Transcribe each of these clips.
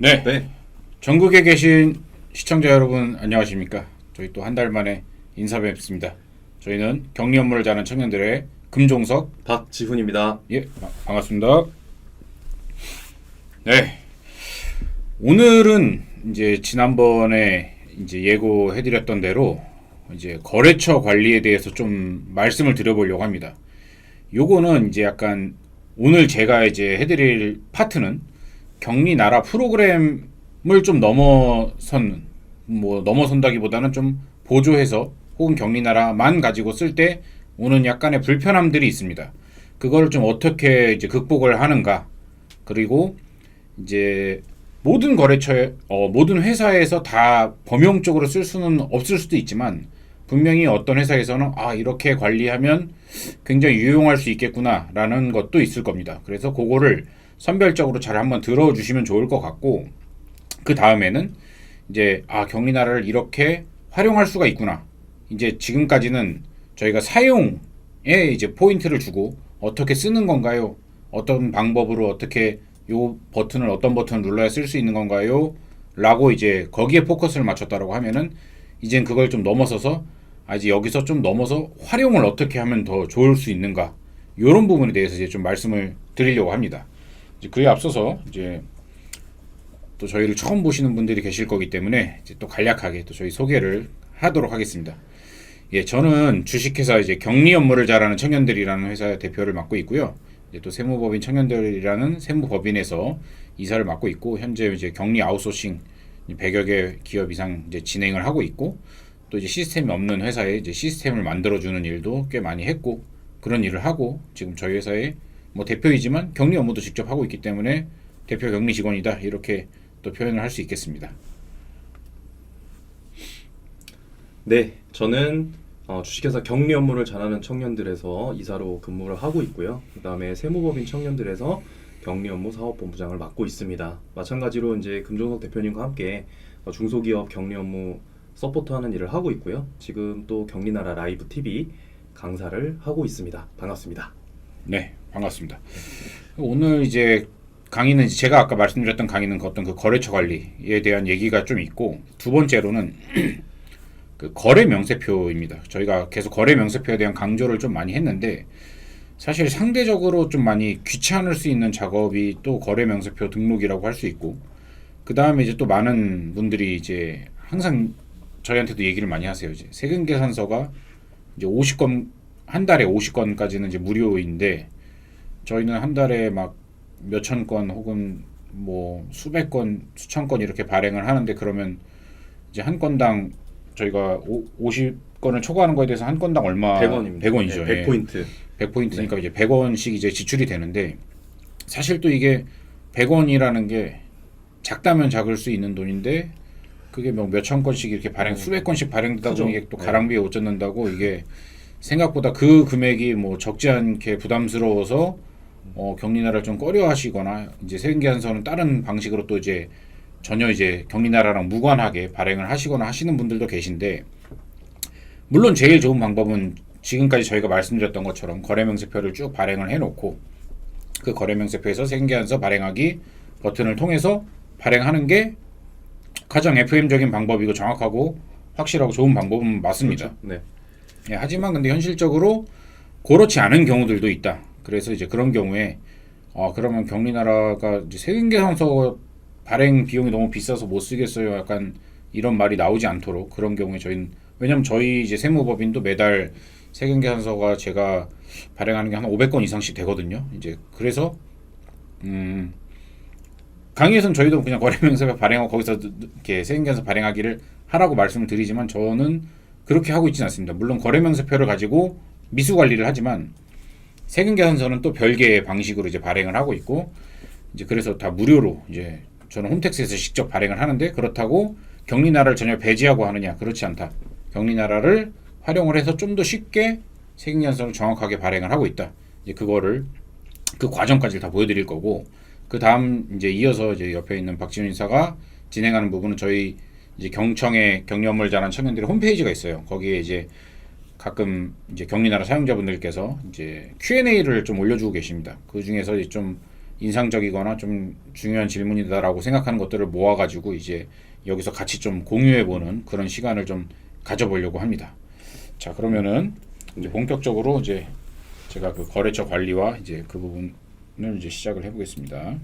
네, 네, 전국에 계신 시청자 여러분 안녕하십니까? 저희 또 한 달 만에 인사 뵙습니다. 저희는 격리 업무를 잘하는 청년들의 금종석, 박지훈입니다. 반갑습니다. 네, 오늘은 이제 지난번에 이제 예고해드렸던 대로 이제 거래처 관리에 대해서 좀 말씀을 드려보려고 합니다. 요거는 이제 약간 오늘 제가 이제 해드릴 파트는 격리 나라 프로그램을 좀 넘어선다기보다는 좀 보조해서 혹은 격리 나라만 가지고 쓸 때 오는 약간의 불편함들이 있습니다. 그걸 좀 어떻게 이제 극복을 하는가. 그리고 이제 모든 회사에서 다 범용적으로 쓸 수는 없을 수도 있지만 분명히 어떤 회사에서는 이렇게 관리하면 굉장히 유용할 수 있겠구나라는 것도 있을 겁니다. 그래서 그거를 선별적으로 잘 한번 들어주시면 좋을 것 같고, 그 다음에는 이제 격리나라를 이렇게 활용할 수가 있구나. 이제 지금까지는 저희가 사용에 이제 포인트를 주고 어떻게 쓰는 건가요? 어떤 방법으로 어떻게 어떤 버튼을 눌러야 쓸 수 있는 건가요? 라고 이제 거기에 포커스를 맞췄다라고 하면은 이젠 그걸 좀 넘어서서 이제 여기서 좀 넘어서 활용을 어떻게 하면 더 좋을 수 있는가? 이런 부분에 대해서 이제 좀 말씀을 드리려고 합니다. 이제 그에 앞서서 이제 또 저희를 처음 보시는 분들이 계실 거기 때문에 이제 또 간략하게 또 저희 소개를 하도록 하겠습니다. 예, 저는 주식회사 이제 격리 업무를 잘하는 청년들이라는 회사 대표를 맡고 있고요. 이제 또 세무법인 청년들이라는 세무법인에서 이사를 맡고 있고, 현재 이제 격리 아웃소싱 100여 개 기업 이상 이제 진행을 하고 있고, 또 이제 시스템이 없는 회사에 이제 시스템을 만들어주는 일도 꽤 많이 했고, 그런 일을 하고 지금 저희 회사의 뭐 대표이지만 격리 업무도 직접 하고 있기 때문에 대표 격리 직원이다, 이렇게 또 표현을 할 수 있겠습니다. 네, 저는 주식회사 격리 업무를 잘하는 청년들에서 이사로 근무를 하고 있고요. 그 다음에 세무법인 청년들에서 격리 업무 사업본부장을 맡고 있습니다. 마찬가지로 이제 금종석 대표님과 함께 중소기업 격리 업무 서포트하는 일을 하고 있고요. 지금 또 격리나라 라이브 TV 강사를 하고 있습니다. 반갑습니다. 네, 반갑습니다. 오늘 이제 강의는 제가 아까 말씀드렸던 강의는 어떤 그 거래처 관리에 대한 얘기가 좀 있고, 두 번째로는 그 거래 명세표입니다. 저희가 계속 거래 명세표에 대한 강조를 좀 많이 했는데, 사실 상대적으로 좀 많이 귀찮을 수 있는 작업이 또 거래 명세표 등록이라고 할 수 있고, 그 다음에 이제 또 많은 분들이 이제 항상 저희한테도 얘기를 많이 하세요. 이제 세금 계산서가 이제 50건, 한 달에 50건까지는 이제 무료인데, 저희는 한 달에 막 몇천 건 혹은 뭐 수백 건, 수천 건 이렇게 발행을 하는데, 그러면 이제 한 건당 저희가 50건을 초과하는 거에 대해서 한 건당 얼마? 100원입니다. 100원이죠. 네, 100포인트. 100포인트니까 이제 100원씩 이제 지출이 되는데, 사실 또 이게 100원이라는 게 작다면 작을 수 있는 돈인데, 그게 뭐 몇천 건씩 이렇게 수백 건씩 발행되다 크죠. 보니 이게 또 가랑비에 옷 젖는다고, 이게 생각보다 그 금액이 뭐 적지 않게 부담스러워서 격리나라를 좀 꺼려 하시거나, 이제 세금계산서는 다른 방식으로 또 이제 전혀 이제 격리나라랑 무관하게 발행을 하시거나 하시는 분들도 계신데, 물론 제일 좋은 방법은 지금까지 저희가 말씀드렸던 것처럼 거래명세표를 쭉 발행을 해놓고, 그 거래명세표에서 세금계산서 발행하기 버튼을 통해서 발행하는 게 가장 FM적인 방법이고 정확하고 확실하고 좋은 방법은 맞습니다. 그렇죠. 네. 예, 하지만 근데 현실적으로 그렇지 않은 경우들도 있다. 그래서 이제 그런 경우에 그러면 격리나라가 이제 세금계산서 발행 비용이 너무 비싸서 못 쓰겠어요, 약간 이런 말이 나오지 않도록, 그런 경우에 저희는, 왜냐면 저희 이제 세무법인도 매달 세금계산서가 제가 발행하는 게 한 500건 이상씩 되거든요. 이제 그래서 강의에서는 저희도 그냥 거래명세표 발행하고 거기서 이렇게 세금계산서 발행하기를 하라고 말씀을 드리지만, 저는 그렇게 하고 있지는 않습니다. 물론 거래명세표를 가지고 미수관리를 하지만 세금계산서는 또 별개의 방식으로 이제 발행을 하고 있고, 이제 그래서 다 무료로 이제 저는 홈택스에서 직접 발행을 하는데, 그렇다고 격리나라를 전혀 배제하고 하느냐? 그렇지 않다. 격리나라를 활용을 해서 좀 더 쉽게 세금계산서를 정확하게 발행을 하고 있다. 이제 그거를 그 과정까지 다 보여드릴 거고, 그 다음 이제 이어서 이제 옆에 있는 박지훈 인사가 진행하는 부분은 저희 이제 경청의 격리 업무를 잘하는 청년들의 홈페이지가 있어요. 거기에 이제 가끔 이제 격리나라 사용자분들께서 이제 Q&A를 좀 올려주고 계십니다. 그 중에서 좀 인상적이거나 좀 중요한 질문이다라고 생각하는 것들을 모아가지고 이제 여기서 같이 좀 공유해보는 그런 시간을 좀 가져보려고 합니다. 자, 그러면은 이제 본격적으로 이제 제가 그 거래처 관리와 이제 그 부분을 이제 시작을 해보겠습니다.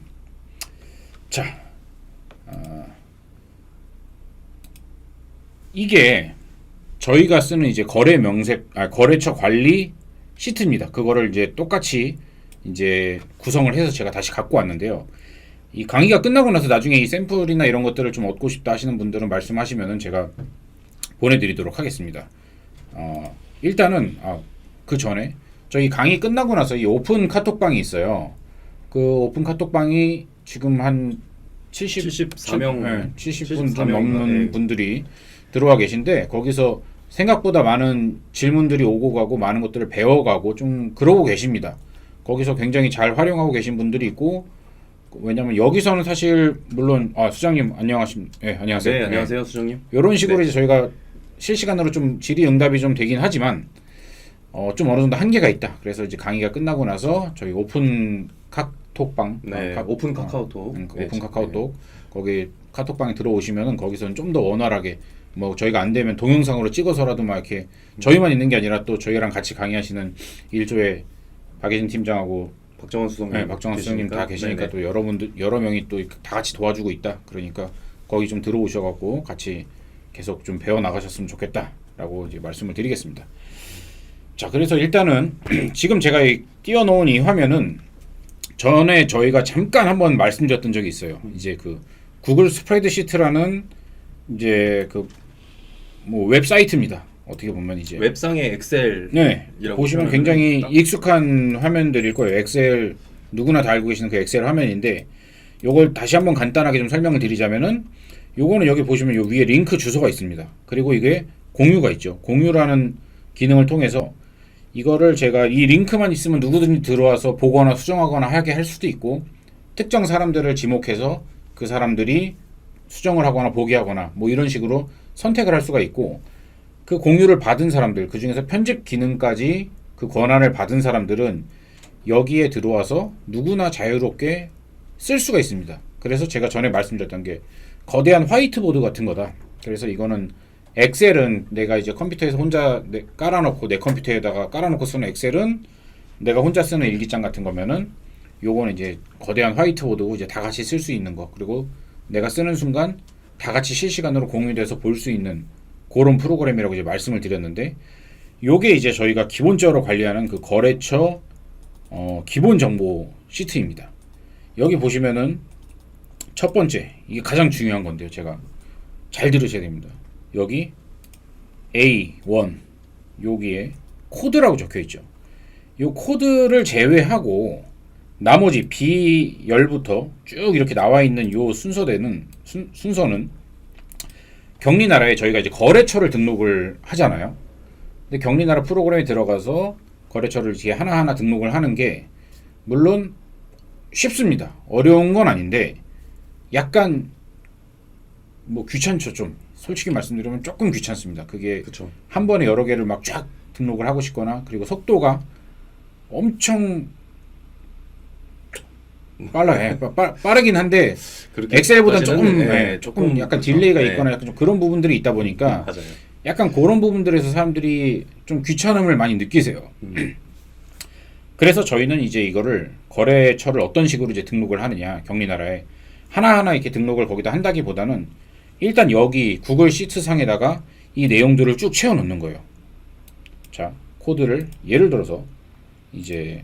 자, 이게 저희가 쓰는 이제 거래처 관리 시트입니다. 그거를 이제 똑같이 이제 구성을 해서 제가 다시 갖고 왔는데요. 이 강의가 끝나고 나서 나중에 이 샘플이나 이런 것들을 좀 얻고 싶다 하시는 분들은 말씀하시면은 제가 보내드리도록 하겠습니다. 일단은 그 전에 저희 강의 끝나고 나서 이 오픈 카톡방이 있어요. 그 오픈 카톡방이 지금 한 74명, 70분 좀 74명 넘는 네. 분들이 들어와 계신데 거기서 생각보다 많은 질문들이 오고 가고 많은 것들을 배워가고 좀 그러고 계십니다. 거기서 굉장히 잘 활용하고 계신 분들이 있고 왜냐면 여기서는 사실 물론 수장님 안녕하세요. 네, 안녕하세요, 수정님. 이런 식으로 네. 이제 저희가 실시간으로 좀 질의응답이 좀 되긴 하지만 좀 어느 정도 한계가 있다. 그래서 이제 강의가 끝나고 나서 저희 오픈 카톡방, 네, 오픈 카카오톡, 오픈 카카오톡 거기 카톡방에 들어오시면은 거기서는 좀 더 원활하게 뭐 저희가 안 되면 동영상으로 찍어서라도 막 이렇게 저희만 있는 게 아니라 또 저희랑 같이 강의하시는 일조의 박예진 팀장하고 박정원 수석님, 박정환 수석님 다 계시니까 네네. 또 여러 명이 또 다 같이 도와주고 있다. 그러니까 거기 좀 들어오셔갖고 같이 계속 좀 배워 나가셨으면 좋겠다라고 이제 말씀을 드리겠습니다. 자, 그래서 일단은 지금 제가 띄워놓은 이 화면은 전에 저희가 잠깐 한번 말씀드렸던 적이 있어요. 이제 그 구글 스프레드시트라는 이제 그 뭐 웹사이트입니다. 어떻게 보면 이제 웹상의 엑셀 네, 보시면 굉장히 합니다. 익숙한 화면들일 거예요. 엑셀 누구나 다 알고 계시는 그 엑셀 화면인데 요걸 다시 한번 간단하게 좀 설명을 드리자면은 요거는 여기 보시면 요 위에 링크 주소가 있습니다. 그리고 이게 공유가 있죠. 공유라는 기능을 통해서 이거를 제가 이 링크만 있으면 누구든지 들어와서 보거나 수정하거나 하게 할 수도 있고 특정 사람들을 지목해서 그 사람들이 수정을 하거나 보게 하거나 뭐 이런 식으로 선택을 할 수가 있고 그 공유를 받은 사람들 그 중에서 편집 기능까지 그 권한을 받은 사람들은 여기에 들어와서 누구나 자유롭게 쓸 수가 있습니다. 그래서 제가 전에 말씀드렸던 게 거대한 화이트보드 같은 거다. 그래서 이거는 엑셀은 내가 이제 컴퓨터에서 혼자 깔아놓고 내 컴퓨터에다가 깔아놓고 쓰는 엑셀은 내가 혼자 쓰는 일기장 같은 거면은 요거는 이제 거대한 화이트보드고 이제 다 같이 쓸 수 있는 거 그리고 내가 쓰는 순간 다 같이 실시간으로 공유돼서 볼 수 있는 그런 프로그램이라고 이제 말씀을 드렸는데 요게 이제 저희가 기본적으로 관리하는 그 거래처 기본 정보 시트입니다. 여기 보시면은 첫 번째 이게 가장 중요한 건데요. 제가 잘 들으셔야 됩니다. 여기 A1 여기에 코드라고 적혀 있죠. 이 코드를 제외하고 나머지 B열부터 쭉 이렇게 나와 있는 요 순서는 격리나라에 저희가 이제 거래처를 등록을 하잖아요. 근데 격리나라 프로그램에 들어가서 거래처를 이제 하나하나 등록을 하는 게 물론 쉽습니다. 어려운 건 아닌데 약간 뭐 귀찮죠. 좀 솔직히 말씀드리면 조금 귀찮습니다. 그게 그쵸. 한 번에 여러 개를 막 쫙 등록을 하고 싶거나 그리고 속도가 엄청 빨라요. 빠르긴 한데 그렇게 엑셀보다는 따지면, 조금 약간 그렇죠. 딜레이가 네. 있거나 약간 좀 그런 부분들이 있다 보니까 맞아요. 약간 그런 부분들에서 사람들이 좀 귀찮음을 많이 느끼세요. 그래서 저희는 이제 이거를 거래처를 어떤 식으로 이제 등록을 하느냐 격리나라에 하나하나 이렇게 등록을 거기다 한다기보다는 일단 여기 구글 시트 상에다가 이 내용들을 쭉 채워 넣는 거예요. 자, 코드를 예를 들어서 이제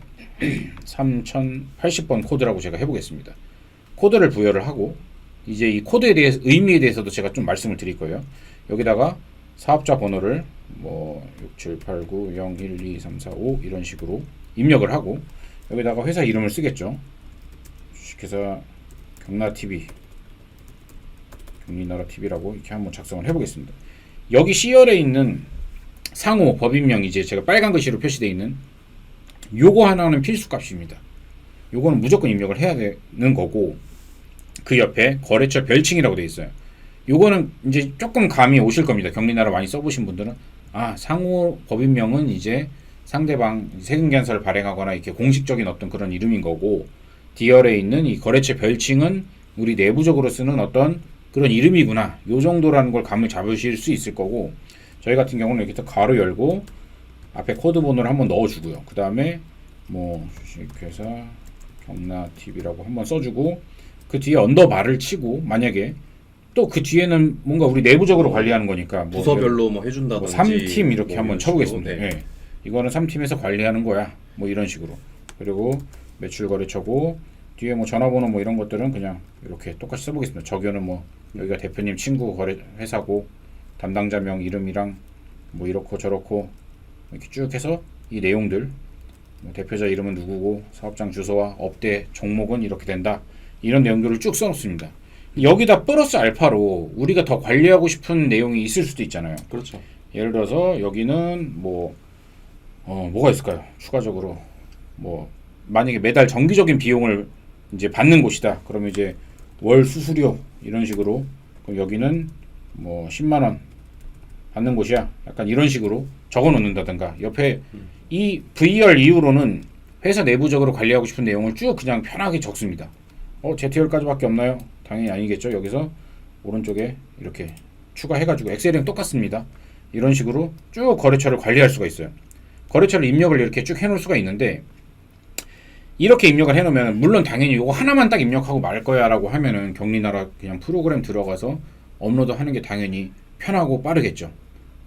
3080번 코드라고 제가 해보겠습니다. 코드를 부여를 하고 이제 이 코드에 대해서 의미에 대해서도 제가 좀 말씀을 드릴 거예요. 여기다가 사업자 번호를 뭐 6789012345 이런 식으로 입력을 하고 여기다가 회사 이름을 쓰겠죠. 주식회사 경나TV 경리나라 TV라고 이렇게 한번 작성을 해보겠습니다. 여기 C열에 있는 상호 법인명 이제 제가 빨간 글씨로 표시되어 있는 요거 하나는 필수 값입니다. 요거는 무조건 입력을 해야 되는 거고 그 옆에 거래처 별칭이라고 되어 있어요. 요거는 이제 조금 감이 오실 겁니다. 격리나라 많이 써보신 분들은 상호 법인명은 이제 상대방 세금계산서를 발행하거나 이렇게 공식적인 어떤 그런 이름인 거고 DR에 있는 이 거래처 별칭은 우리 내부적으로 쓰는 어떤 그런 이름이구나. 요 정도라는 걸 감을 잡으실 수 있을 거고, 저희 같은 경우는 이렇게 가로 열고 앞에 코드 번호를 한번 넣어주고요. 그 다음에 뭐 주식회사 경나TV라고 한번 써주고, 그 뒤에 언더바를 치고, 만약에 또 그 뒤에는 뭔가 우리 내부적으로 관리하는 거니까 뭐 부서별로 뭐 해준다든지 3팀 이렇게 뭐 한번 이런 쳐보겠습니다. 식으로, 네. 예. 이거는 3팀에서 관리하는 거야. 뭐 이런 식으로. 그리고 매출 거래처고, 뒤에 뭐 전화번호 뭐 이런 것들은 그냥 이렇게 똑같이 써보겠습니다. 적요는 뭐 여기가 대표님 친구 거래 회사고, 담당자명 이름이랑 뭐 이렇고 저렇고 이렇게 쭉 해서 이 내용들, 뭐 대표자 이름은 누구고, 사업장 주소와 업대 종목은 이렇게 된다. 이런 내용들을 쭉 써놓습니다. 여기다 플러스 알파로 우리가 더 관리하고 싶은 내용이 있을 수도 있잖아요. 그렇죠. 예를 들어서 여기는 뭐가 있을까요? 추가적으로 뭐 만약에 매달 정기적인 비용을 이제 받는 곳이다. 그러면 이제 월 수수료 이런 식으로, 그럼 여기는 뭐 10만 원 받는 곳이야. 약간 이런 식으로 적어 놓는다든가, 옆에 이 VR 이후로는 회사 내부적으로 관리하고 싶은 내용을 쭉 그냥 편하게 적습니다. ZR까지밖에 없나요? 당연히 아니겠죠. 여기서 오른쪽에 이렇게 추가해가지고, 엑셀이랑 똑같습니다. 이런 식으로 쭉 거래처를 관리할 수가 있어요. 거래처를 입력을 이렇게 쭉 해놓을 수가 있는데, 이렇게 입력을 해놓으면 물론 당연히 이거 하나만 딱 입력하고 말 거야 라고 하면은 경리나라 그냥 프로그램 들어가서 업로드 하는 게 당연히 편하고 빠르겠죠.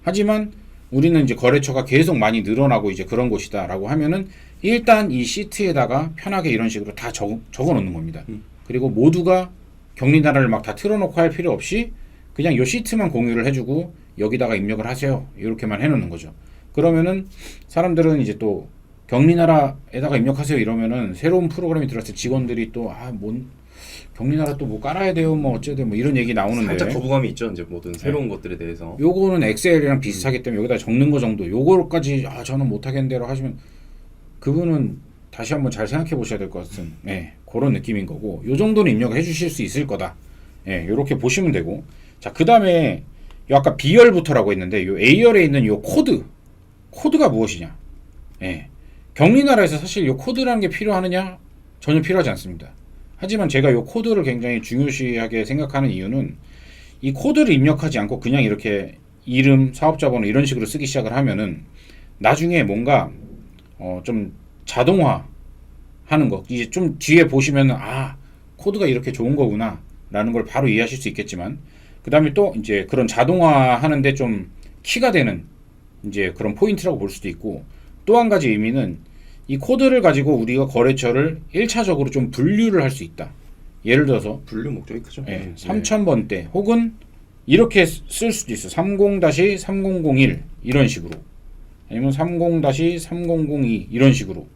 하지만 우리는 이제 거래처가 계속 많이 늘어나고 이제 그런 곳이다 라고 하면은 일단 이 시트에다가 편하게 이런 식으로 다 적어 놓는 겁니다. 그리고 모두가 경리나라를 막 다 틀어놓고 할 필요 없이 그냥 이 시트만 공유를 해주고 여기다가 입력을 하세요. 이렇게만 해놓는 거죠. 그러면은 사람들은 이제 또 경리나라에다가 입력하세요 이러면은 새로운 프로그램이 들어왔을 때 직원들이 또 경리나라 또 뭐 깔아야 돼요 뭐 어째야 돼요 뭐 이런 얘기 나오는데, 살짝 거부감이 있죠. 이제 모든 새로운 것들에 대해서. 요거는 엑셀이랑 비슷하기 때문에 여기다 적는 거 정도, 요거까지 저는 못하겠는데로 하시면 그분은 다시 한번 잘 생각해 보셔야 될 것 같은 그런 느낌인 거고, 요 정도는 입력을 해 주실 수 있을 거다. 요렇게 보시면 되고, 자, 그 다음에 아까 B열부터라고 했는데 요 A열에 있는 요 코드가 무엇이냐. 경리나라에서 사실 요 코드라는 게 필요하느냐? 전혀 필요하지 않습니다. 하지만 제가 요 코드를 굉장히 중요시하게 생각하는 이유는, 이 코드를 입력하지 않고 그냥 이렇게 이름, 사업자 번호 이런 식으로 쓰기 시작을 하면은 나중에 뭔가 좀 자동화 하는 거, 이제 좀 뒤에 보시면은 코드가 이렇게 좋은 거구나 라는 걸 바로 이해하실 수 있겠지만, 그 다음에 또 이제 그런 자동화 하는데 좀 키가 되는 이제 그런 포인트라고 볼 수도 있고, 또 한 가지 의미는 이 코드를 가지고 우리가 거래처를 1차적으로 좀 분류를 할 수 있다. 예를 들어서 분류 목적이 크죠. 3000번대 혹은 이렇게 쓸 수도 있어. 30-3001 이런 식으로, 아니면 30-3002 이런 식으로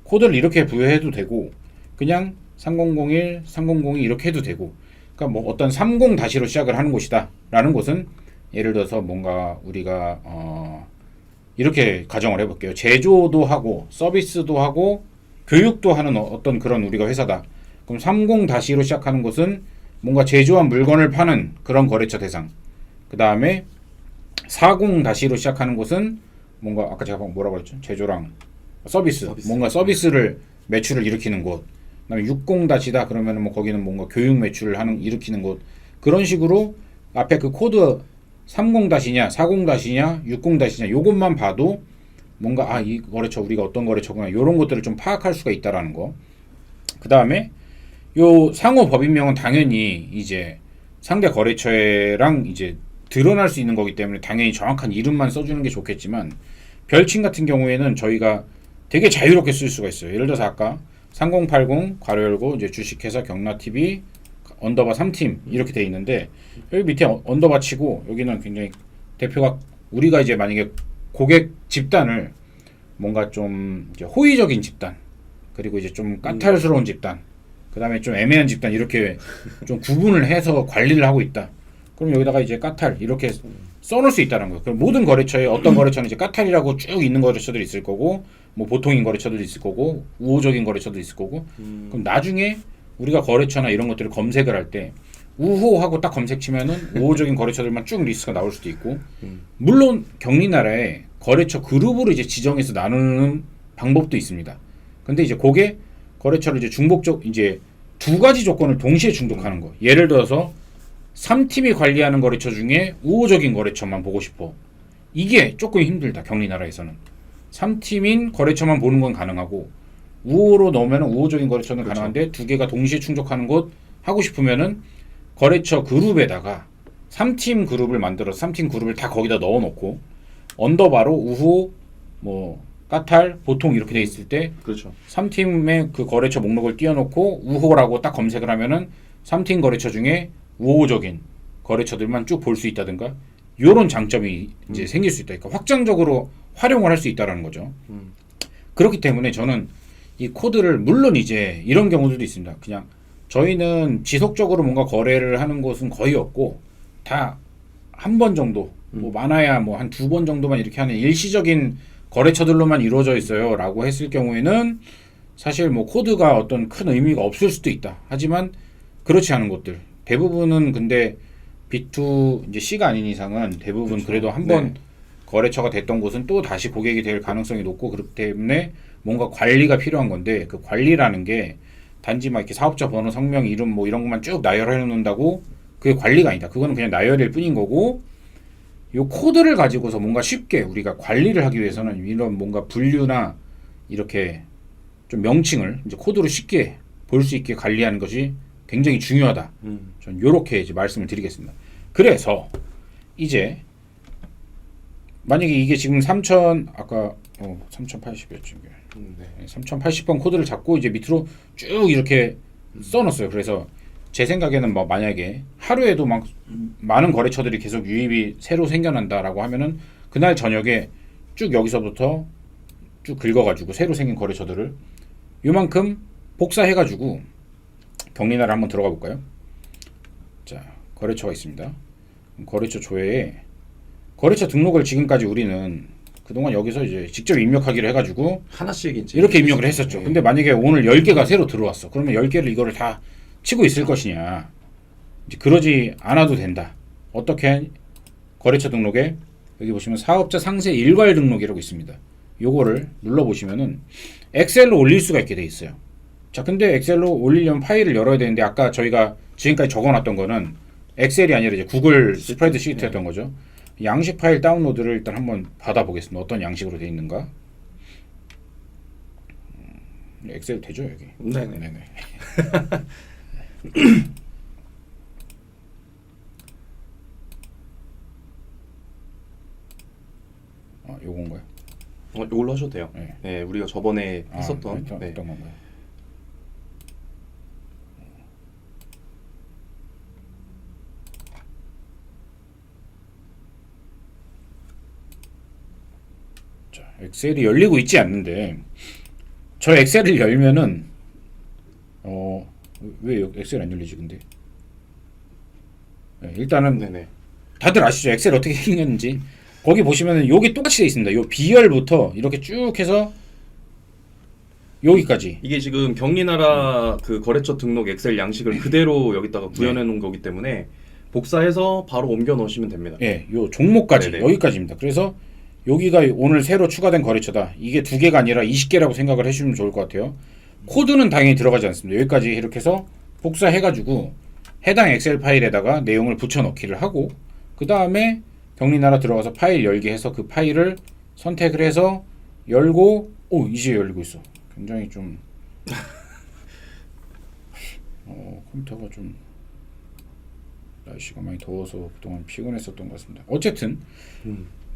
코드를 이렇게 부여해도 되고, 그냥 3001, 3002 이렇게 해도 되고, 그러니까 뭐 어떤 30-로 시작을 하는 곳이다 라는 곳은, 예를 들어서 뭔가 우리가 이렇게 가정을 해볼게요. 제조도 하고 서비스도 하고 교육도 하는 어떤 그런 우리가 회사다. 그럼 30-로 시작하는 곳은 뭔가 제조한 물건을 파는 그런 거래처 대상. 그 다음에 40-로 시작하는 곳은 뭔가 아까 제가 뭐라고 그랬죠? 제조랑 서비스. 뭔가 서비스를 매출을 일으키는 곳. 그다음에 60-다 그러면은 뭐 거기는 뭔가 교육 매출을 일으키는 곳. 그런 식으로 앞에 그 코드 30-냐, 40-냐, 60-냐 요것만 봐도 뭔가 이 거래처 우리가 어떤 거래처구나 이런 것들을 좀 파악할 수가 있다라는 거. 그 다음에 요 상호 법인명은 당연히 이제 상대 거래처랑 이제 드러날 수 있는 거기 때문에 당연히 정확한 이름만 써주는 게 좋겠지만, 별칭 같은 경우에는 저희가 되게 자유롭게 쓸 수가 있어요. 예를 들어서 아까 3080 괄호 열고 이제 주식회사 경나TV 언더바 3팀 이렇게 돼 있는데, 여기 밑에 언더바 치고 여기는 굉장히 대표가, 우리가 이제 만약에 고객 집단을 뭔가 좀 이제 호의적인 집단, 그리고 이제 좀 까탈스러운 집단, 그 다음에 좀 애매한 집단 이렇게 좀 구분을 해서 관리를 하고 있다. 그럼 여기다가 이제 까탈 이렇게 써놓을 수 있다는 거예요. 그럼 모든 거래처에 어떤 거래처는 이제 까탈이라고 쭉 있는 거래처들이 있을 거고, 뭐 보통인 거래처들도 있을 거고, 우호적인 거래처도 있을 거고, 그럼 나중에 우리가 거래처나 이런 것들을 검색을 할 때 우호하고 딱 검색 치면은 우호적인 거래처들만 쭉 리스트가 나올 수도 있고, 물론 경리나라에 거래처 그룹으로 이제 지정해서 나누는 방법도 있습니다. 근데 이제 그게 거래처를 이제 중복적 이제 두 가지 조건을 동시에 충족하는 거. 예를 들어서 3팀이 관리하는 거래처 중에 우호적인 거래처만 보고 싶어. 이게 조금 힘들다. 격리나라에서는. 3팀인 거래처만 보는 건 가능하고 우호로 넣으면 우호적인 거래처는 그렇죠. 가능한데 두 개가 동시에 충족하는 곳 하고 싶으면은 거래처 그룹에다가 3팀 그룹을 만들어서 3팀 그룹을 다 거기다 넣어놓고 언더바로 우호 뭐 까탈 보통 이렇게 돼 있을 때 그렇죠. 3팀의 그 거래처 목록을 띄워놓고 우호라고 딱 검색을 하면은 3팀 거래처 중에 우호적인 거래처들만 쭉 볼 수 있다든가 요런 장점이 이제 생길 수 있다. 그러니까 확장적으로 활용을 할 수 있다라는 거죠. 그렇기 때문에 저는 이 코드를 물론 이제 이런 경우들도 있습니다. 그냥 저희는 지속적으로 뭔가 거래를 하는 곳은 거의 없고 다 한 번 정도 뭐 많아야 뭐 한 두 번 정도만 이렇게 하는 일시적인 거래처들로만 이루어져 있어요라고 했을 경우에는 사실 뭐 코드가 어떤 큰 의미가 없을 수도 있다. 하지만 그렇지 않은 곳들 대부분은 근데 B2 이제 C가 아닌 이상은 대부분 그렇죠. 그래도 한번 네. 거래처가 됐던 곳은 또 다시 고객이 될 가능성이 높고 그렇기 때문에 뭔가 관리가 필요한 건데 그 관리라는 게 단지 막 이렇게 사업자 번호, 성명, 이름 뭐 이런 것만 쭉 나열해 놓는다고 그게 관리가 아니다. 그거는 그냥 나열일 뿐인 거고 요 코드를 가지고서 뭔가 쉽게 우리가 관리를 하기 위해서는 이런 뭔가 분류나 이렇게 좀 명칭을 이제 코드로 쉽게 볼 수 있게 관리하는 것이 굉장히 중요하다. 전 요렇게 이제 말씀을 드리겠습니다. 그래서 이제 만약에 이게 지금 3000 아까 3080이었죠. 네. 3080번 코드를 잡고 이제 밑으로 쭉 이렇게 써놨어요. 그래서 제 생각에는 뭐 만약에 하루에도 막 많은 거래처들이 계속 유입이 새로 생겨난다라고 하면은 그날 저녁에 쭉 여기서부터 쭉 긁어가지고 새로 생긴 거래처들을 요만큼 복사해가지고 격리나라 한번 들어가 볼까요? 자, 거래처가 있습니다. 거래처 조회에 거래처 등록을 지금까지 우리는 그동안 여기서 이제 직접 입력하기로 해가지고 하나씩 이제 이렇게 입력을 했었죠. 네. 근데 만약에 오늘 10개가 새로 들어왔어. 그러면 10개를 이거를 다 치고 있을 것이냐. 이제 그러지 않아도 된다. 어떻게 거래처 등록에 여기 보시면 사업자 상세 일괄 등록이라고 있습니다. 요거를 눌러보시면은 엑셀로 올릴 수가 있게 돼 있어요. 자, 근데 엑셀로 올리려면 파일을 열어야 되는데 아까 저희가 지금까지 적어놨던 거는 엑셀이 아니라 이제 구글 스프레드 시트였던 거죠. 양식 파일 다운로드를 일단 한번 받아보겠습니다. 어떤 양식으로 되어 있는가? 엑셀 되죠 여기? 네네. 네네. 요건가요? 이걸로 하셔도 돼요. 네. 네, 우리가 저번에 했었던 어떤 네. 건가요? 자, 엑셀이 열리고 있지 않는데 저 엑셀을 열면은 왜 엑셀 안 열리지 근데? 네, 일단은 네네. 다들 아시죠? 엑셀 어떻게 생겼는지. 거기 보시면은 여기 똑같이 돼 있습니다. 요 B열부터 이렇게 쭉 해서 여기까지. 이게 지금 격리나라 그 거래처 등록 엑셀 양식을 그대로 여기다가 구현해 놓은 거기 때문에 복사해서 바로 옮겨 넣으시면 됩니다. 예, 요 종목까지 네네. 여기까지입니다. 그래서 여기가 오늘 새로 추가된 거래처다. 이게 2개가 아니라 20개라고 생각을 해주시면 좋을 것 같아요. 코드는 당연히 들어가지 않습니다. 여기까지 이렇게 해서 복사해가지고 해당 엑셀 파일에다가 내용을 붙여넣기를 하고 그 다음에 격리나라 들어가서 파일 열기 해서 그 파일을 선택을 해서 열고 이제 열리고 있어. 굉장히 좀 컴퓨터가 좀 날씨가 많이 더워서 그동안 피곤했었던 것 같습니다. 어쨌든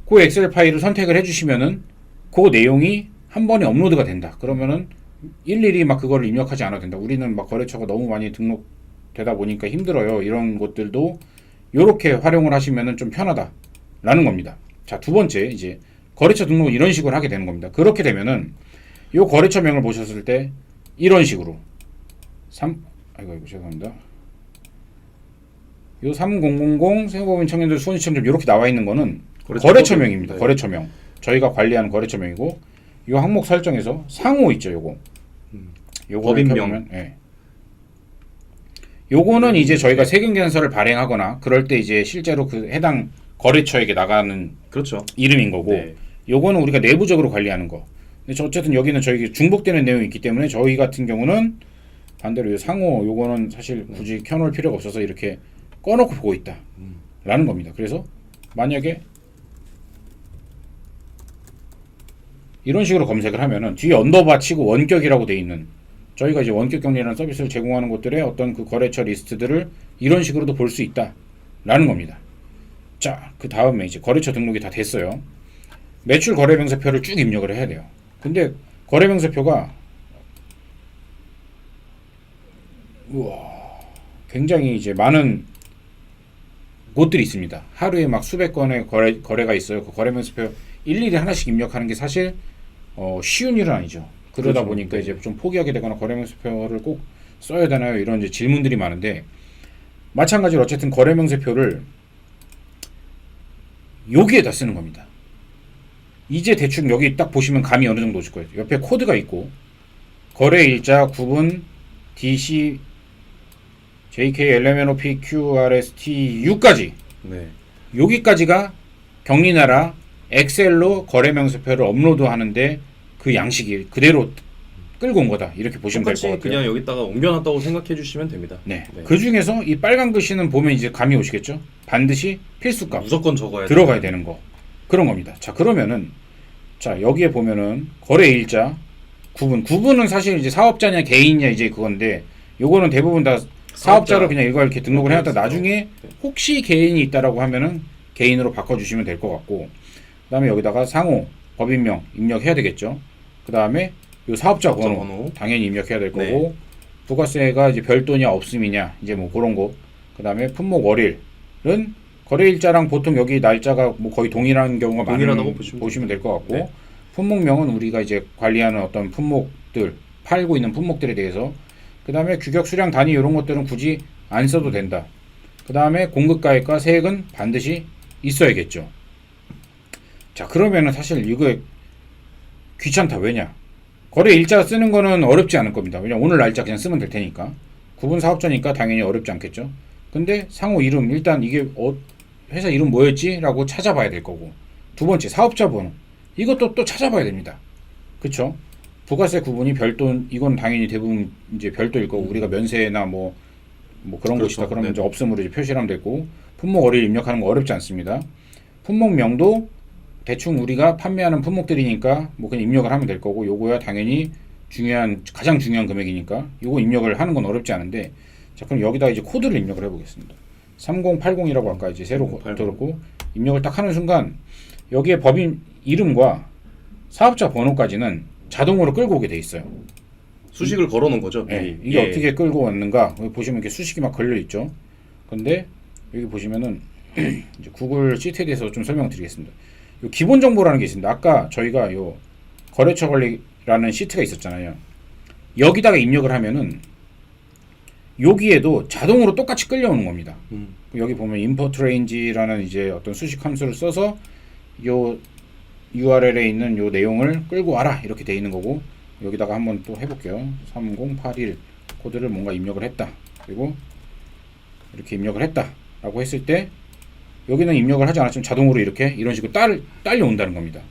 그 엑셀 파일을 선택을 해주시면은 그 내용이 한 번에 업로드가 된다. 그러면은 일일이 막 그거를 입력하지 않아도 된다. 우리는 막 거래처가 너무 많이 등록되다 보니까 힘들어요. 이런 것들도 이렇게 활용을 하시면은 좀 편하다라는 겁니다. 자, 두 번째 이제 거래처 등록을 이런 식으로 하게 되는 겁니다. 그렇게 되면은 요 거래처명을 보셨을 때 이런 식으로 아이고 죄송합니다. 요 3000 세무법인 청년들 수원시청점 이렇게 나와 있는 거는 거래처명입니다. 네. 거래처명. 저희가 관리하는 거래처명이고 요 항목 설정에서 상호 있죠, 요거. 요거 법인명. 예. 요거는 이제 저희가 세금 계산서를 발행하거나 그럴 때 이제 실제로 그 해당 거래처에게 나가는 그렇죠. 이름인 거고 네. 요거는 우리가 내부적으로 관리하는 거. 근데 어쨌든 여기는 저희 중복되는 내용이 있기 때문에 저희 같은 경우는 반대로 이 상호 요거는 사실 굳이 켜놓을 필요가 없어서 이렇게 꺼놓고 보고 있다 라는 겁니다. 그래서 만약에 이런 식으로 검색을 하면은 뒤에 언더바 치고 원격이라고 돼 있는 저희가 이제 원격 격리라는 서비스를 제공하는 곳들의 어떤 그 거래처 리스트들을 이런 식으로도 볼 수 있다 라는 겁니다. 자, 그 다음에 이제 거래처 등록이 다 됐어요. 매출 거래명세표를 쭉 입력을 해야 돼요. 근데 거래명세표가 우와, 굉장히 이제 많은 곳들이 있습니다. 하루에 막 수백 건의 거래가 있어요. 그 거래명세표 일일이 하나씩 입력하는 게 사실 쉬운 일은 아니죠. 그러다 그렇죠. 보니까 네. 이제 좀 포기하게 되거나 거래명세표를 꼭 써야 되나요? 이런 이제 질문들이 많은데 마찬가지로 어쨌든 거래명세표를 여기에다 쓰는 겁니다. 이제 대충 여기 딱 보시면 감이 어느 정도 오실 거예요. 옆에 코드가 있고 거래일자, 구분, DC, JK, LMNOP, QRST, U까지 네. 여기까지가 격리나라 엑셀로 거래명세표를 업로드하는데 그 양식이 그대로 끌고 온 거다 이렇게 보시면 될 것 똑같이 같아요. 그냥 여기다가 옮겨놨다고 생각해 주시면 됩니다. 네. 네. 그 중에서 이 빨간 글씨는 보면 이제 감이 오시겠죠. 반드시 필수값 무조건 적어야 들어가야 되는 거 그런 겁니다. 자 그러면은 자 여기에 보면은 거래일자 구분은 사실 이제 사업자냐 개인이냐 이제 그건데 요거는 대부분 다 사업자로 그냥 이거 이렇게 등록을 해놨다 나중에 혹시 개인이 있다라고 하면은 개인으로 바꿔주시면 될 것 같고 그다음에 여기다가 상호 법인명 입력해야 되겠죠. 그다음에 요 사업자 번호 당연히 입력해야 될 거고 네. 부가세가 이제 별도냐 없음이냐 이제 뭐 그런 거 그다음에 품목 월일은 거래일자랑 보통 여기 날짜가 뭐 거의 동일한 경우가 동일하다고 많은 보시면 될 것 같고 네. 품목명은 우리가 이제 관리하는 어떤 품목들 팔고 있는 품목들에 대해서 그 다음에 규격 수량 단위 이런 것들은 굳이 안 써도 된다. 그 다음에 공급가액과 세액은 반드시 있어야겠죠. 자 그러면은 사실 이거 귀찮다. 왜냐 거래 일자 쓰는 거는 어렵지 않을 겁니다. 왜냐면 오늘 날짜 그냥 쓰면 될 테니까 구분 사업자니까 당연히 어렵지 않겠죠. 근데 상호 이름 일단 이게 회사 이름 뭐였지? 라고 찾아봐야 될 거고 두 번째 사업자 번호 이것도 또 찾아봐야 됩니다. 그쵸? 부가세 구분이 별도 이건 당연히 대부분 이제 별도일 거고 우리가 면세나 뭐 그런 그렇죠. 곳이다 그러면 네. 이제 없음으로 이제 표시를 하면 되고 품목 어를 입력하는 거 어렵지 않습니다. 품목명도 대충 우리가 판매하는 품목들이니까 뭐 그냥 입력을 하면 될 거고 요거야 당연히 가장 중요한 금액이니까 요거 입력을 하는 건 어렵지 않은데 자 그럼 여기다 이제 코드를 입력을 해보겠습니다. 3080이라고 아까 이제 새로 3080. 들었고 입력을 딱 하는 순간 여기에 법인 이름과 사업자 번호까지는 자동으로 끌고 오게 돼 있어요. 수식을 걸어놓은 거죠. 네, 미리. 이게 예. 어떻게 끌고 왔는가 여기 보시면 이렇게 수식이 막 걸려 있죠. 근데 여기 보시면은 이제 구글 시트에 대해서 좀 설명드리겠습니다. 요 기본 정보라는 게 있습니다. 아까 저희가 요 거래처 관리라는 시트가 있었잖아요. 여기다가 입력을 하면은 여기에도 자동으로 똑같이 끌려오는 겁니다. 여기 보면 import range라는 이제 어떤 수식 함수를 써서 요 URL에 있는 요 내용을 끌고 와라 이렇게 돼 있는 거고 여기다가 한번 또 해볼게요. 3081 코드를 뭔가 입력을 했다. 그리고 이렇게 입력을 했다 라고 했을 때 여기는 입력을 하지 않았지만 자동으로 이렇게 이런 식으로 딸려온다는 겁니다.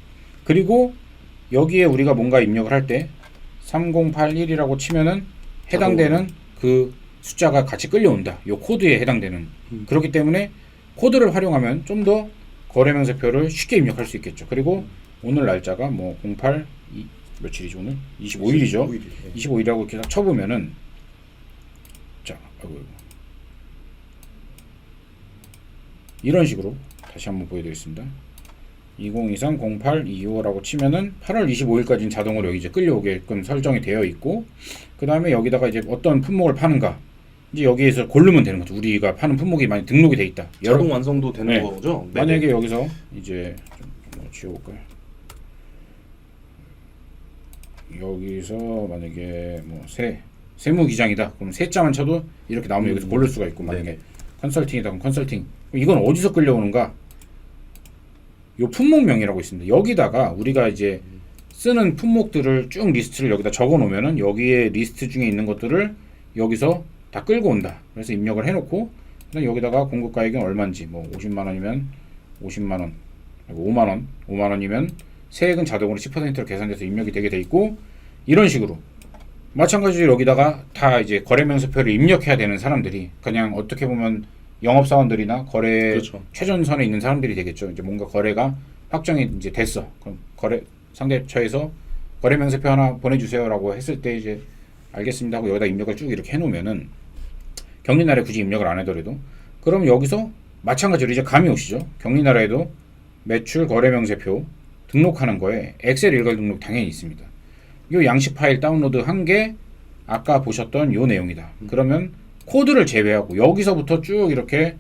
그리고 여기에 우리가 뭔가 입력을 할 때 3081이라고 치면은 해당되는 그 숫자가 같이 끌려온다. 요 코드에 해당되는 그렇기 때문에 코드를 활용하면 좀 더 거래명세표를 쉽게 입력할 수 있겠죠. 그리고 오늘 날짜가 뭐 08 며칠이죠 오늘? 25일이죠. 25일. 25일이라고 이렇게 딱 쳐보면은 자 이런 식으로 다시 한번 보여드리겠습니다. 2023-08-25라고 치면은 8월 25일까지는 자동으로 여기 이제 끌려오게끔 설정이 되어 있고 그 다음에 여기다가 이제 어떤 품목을 파는가 이제 여기에서 고르면 되는 거죠. 우리가 파는 품목이 많이 등록이 돼 있다. 자동 완성도 되는 네. 거죠. 만약에 여기서 이제 좀 지워볼까요? 여기서 만약에 뭐 세무기장이다. 그럼 세자만 쳐도 이렇게 나오면 여기서 고를 수가 있고 만약에 네네. 컨설팅이다. 그럼 컨설팅. 이건 어디서 끌려오는가? 요 품목명이라고 있습니다. 여기다가 우리가 이제 쓰는 품목들을 쭉 리스트를 여기다 적어 놓으면은 여기에 리스트 중에 있는 것들을 여기서 다 끌고 온다. 그래서 입력을 해놓고 그다음 여기다가 공급가액은 얼마인지 뭐 50만 원이면 50만 원, 5만 원, 5만 원이면 세액은 자동으로 10%로 계산돼서 입력이 되게 돼 있고 이런 식으로 마찬가지로 여기다가 다 이제 거래 명세표를 입력해야 되는 사람들이 그냥 어떻게 보면 영업사원들이나 거래 그렇죠. 최전선에 있는 사람들이 되겠죠. 이제 뭔가 거래가 확정이 이제 됐어. 그럼 거래 상대처에서 거래 명세표 하나 보내주세요라고 했을 때 이제 알겠습니다 하고 여기다 입력을 쭉 이렇게 해놓으면은 격리날에 굳이 입력을 안 하더라도 그럼 여기서 마찬가지로 이제 감이 오시죠. 격리날에도 매출 거래 명세표 등록하는 거에 엑셀 일괄 등록 당연히 있습니다. 요 양식 파일 다운로드 한 게 아까 보셨던 요 내용이다. 그러면 코드를 제외하고 여기서부터 쭉 이렇게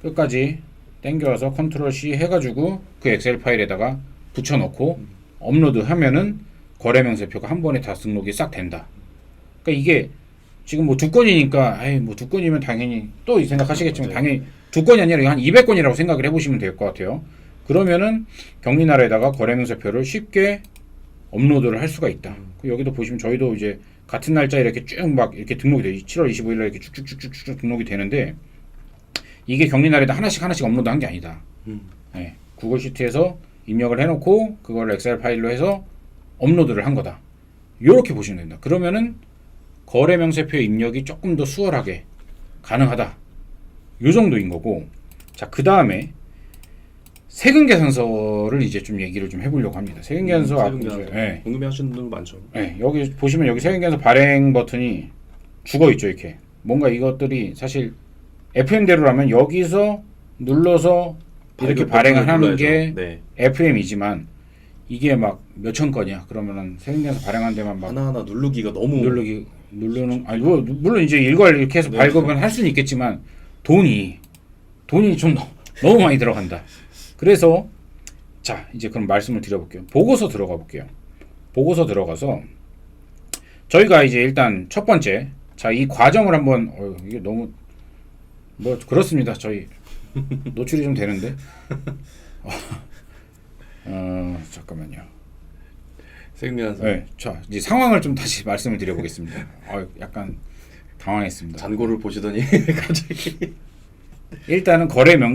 끝까지 당겨와서 컨트롤 C 해가지고 그 엑셀 파일에다가 붙여넣고 업로드 하면은 거래 명세표가 한 번에 다 등록이 싹 된다. 그러니까 이게 지금 뭐 두 건이니까 아이 뭐 두 건이면 당연히 또 생각하시겠지만 네. 당연히 두 건이 아니라 한 200건이라고 생각을 해보시면 될 것 같아요. 그러면은 격리날에다가 거래 명세표를 쉽게 업로드를 할 수가 있다. 여기도 보시면 저희도 이제 같은 날짜에 이렇게 쭉 막 이렇게 등록이 돼요. 7월 25일 날 이렇게 쭉쭉쭉쭉 등록이 되는데 이게 격리날에다 하나씩 업로드한 게 아니다. 네, 구글 시트에서 입력을 해놓고 그걸 엑셀 파일로 해서 업로드를 한 거다. 이렇게 보시면 된다. 그러면은 거래 명세표 입력이 조금 더 수월하게 가능하다. 요 정도인 거고. 자, 그 다음에 세금 계산서를 이제 좀 얘기를 좀 해보려고 합니다. 세금 계산서 궁금해하시는 분들 많죠. 네, 여기 보시면 여기 세금 계산서 발행 버튼이 죽어 있죠. 이렇게 뭔가 이것들이 사실 FM대로라면 여기서 눌러서 이렇게 발행을 하는 게 네. FM이지만 이게 막 몇천 건이야. 그러면은 세금 계산서 발행한 데만 막 하나하나 누르기가 너무 누르는 아니 뭐 물론 이제 일괄 이렇게 해서 네. 발급은 할 수는 있겠지만 돈이 좀 너무 많이 들어간다. 그래서 자 이제 그럼 말씀을 드려볼게요. 보고서 들어가 볼게요. 보고서 들어가서 저희가 이제 일단 첫 번째 자 이 과정을 한번 이게 너무 뭐 그렇습니다. 저희 노출이 좀 되는데 잠깐만요. 세금계산서 네, 자 이제 상황을 좀 다시 말씀을 드려보겠습니다. 약간 당황했습니다. 잔고를 보시더니 갑자기 일단은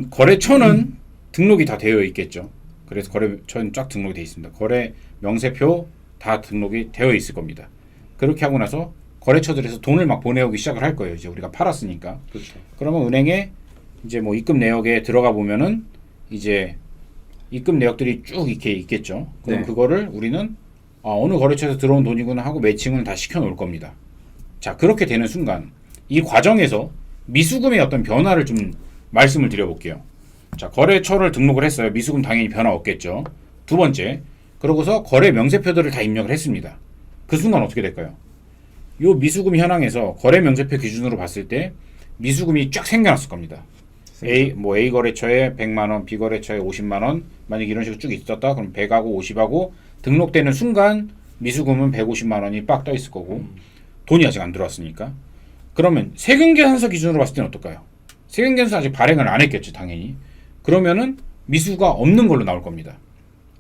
거래처는 등록이 다 되어 있겠죠. 그래서 거래처는 쫙 등록이 되어 있습니다. 거래 명세표 다 등록이 되어 있을 겁니다. 그렇게 하고 나서 거래처들에서 돈을 막 보내오기 시작을 할 거예요. 이제 우리가 팔았으니까. 그렇죠. 그러면 은행에 이제 뭐 입금 내역에 들어가 보면은 이제 입금 내역들이 쭉 이렇게 있겠죠. 그럼 네. 그거를 우리는 어느 거래처에서 들어온 돈이구나 하고 매칭을 다 시켜 놓을 겁니다. 자, 그렇게 되는 순간 이 과정에서 미수금의 어떤 변화를 좀 말씀을 드려볼게요. 자, 거래처를 등록을 했어요. 미수금 당연히 변화 없겠죠. 두 번째, 그러고서 거래 명세표들을 다 입력을 했습니다. 그 순간 어떻게 될까요? 요 미수금 현황에서 거래 명세표 기준으로 봤을 때 미수금이 쫙 생겨났을 겁니다. A 거래처에 100만 원, B 거래처에 50만 원, 만약 이런 식으로 쭉 있었다. 그럼 100하고 50하고 등록되는 순간 미수금은 150만 원이 빡 떠 있을 거고 돈이 아직 안 들어왔으니까. 그러면 세금계산서 기준으로 봤을 때는 어떨까요? 세금계산서 아직 발행을 안 했겠죠, 당연히. 그러면은 미수가 없는 걸로 나올 겁니다.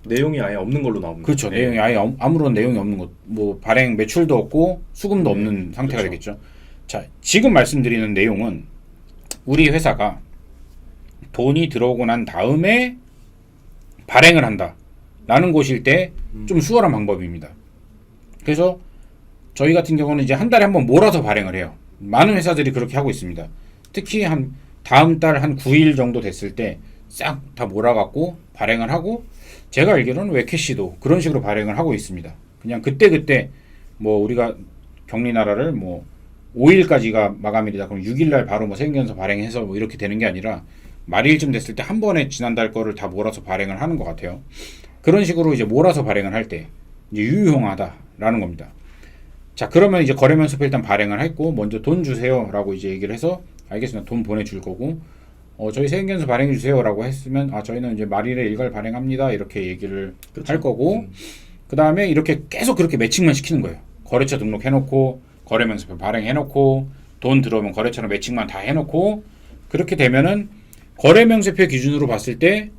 내용이 아예 없는 걸로 나옵니다. 그렇죠. 네. 내용이 아예 아무런 내용이 없는 것, 뭐 발행 매출도 없고 수금도 없는 상태가 그렇죠. 되겠죠. 자, 지금 말씀드리는 내용은 우리 회사가 돈이 들어오고 난 다음에 발행을 한다라는 곳일 때 좀 수월한 방법입니다. 그래서 저희 같은 경우는 이제 한 달에 한 번 몰아서 발행을 해요. 많은 회사들이 그렇게 하고 있습니다. 특히 한 다음 달 한 9일 정도 됐을 때 싹 다 몰아갖고 발행을 하고 제가 알기로는 웨캐시도 그런 식으로 발행을 하고 있습니다. 그냥 그때 뭐 우리가 격리나라를 뭐 5일까지가 마감일이다. 그럼 6일날 바로 뭐 세금계산서 발행해서 뭐 이렇게 되는 게 아니라 말일쯤 됐을 때 한 번에 지난달 거를 다 몰아서 발행을 하는 것 같아요. 그런 식으로 이제 몰아서 발행을 할 때 이제 유용하다라는 겁니다. 자, 그러면 이제 거래명세표 일단 발행을 했고 먼저 돈 주세요라고 이제 얘기를 해서 알겠습니다. 돈 보내줄 거고 저희 세금계산서 발행해 주세요라고 했으면 저희는 이제 말일에 일괄 발행합니다. 이렇게 얘기를 그렇죠. 할 거고 그 다음에 이렇게 계속 그렇게 매칭만 시키는 거예요. 거래처 등록해놓고 거래명세표 발행해놓고 돈 들어오면 거래처랑 매칭만 다 해놓고 그렇게 되면은 거래명세표 기준으로 봤을 때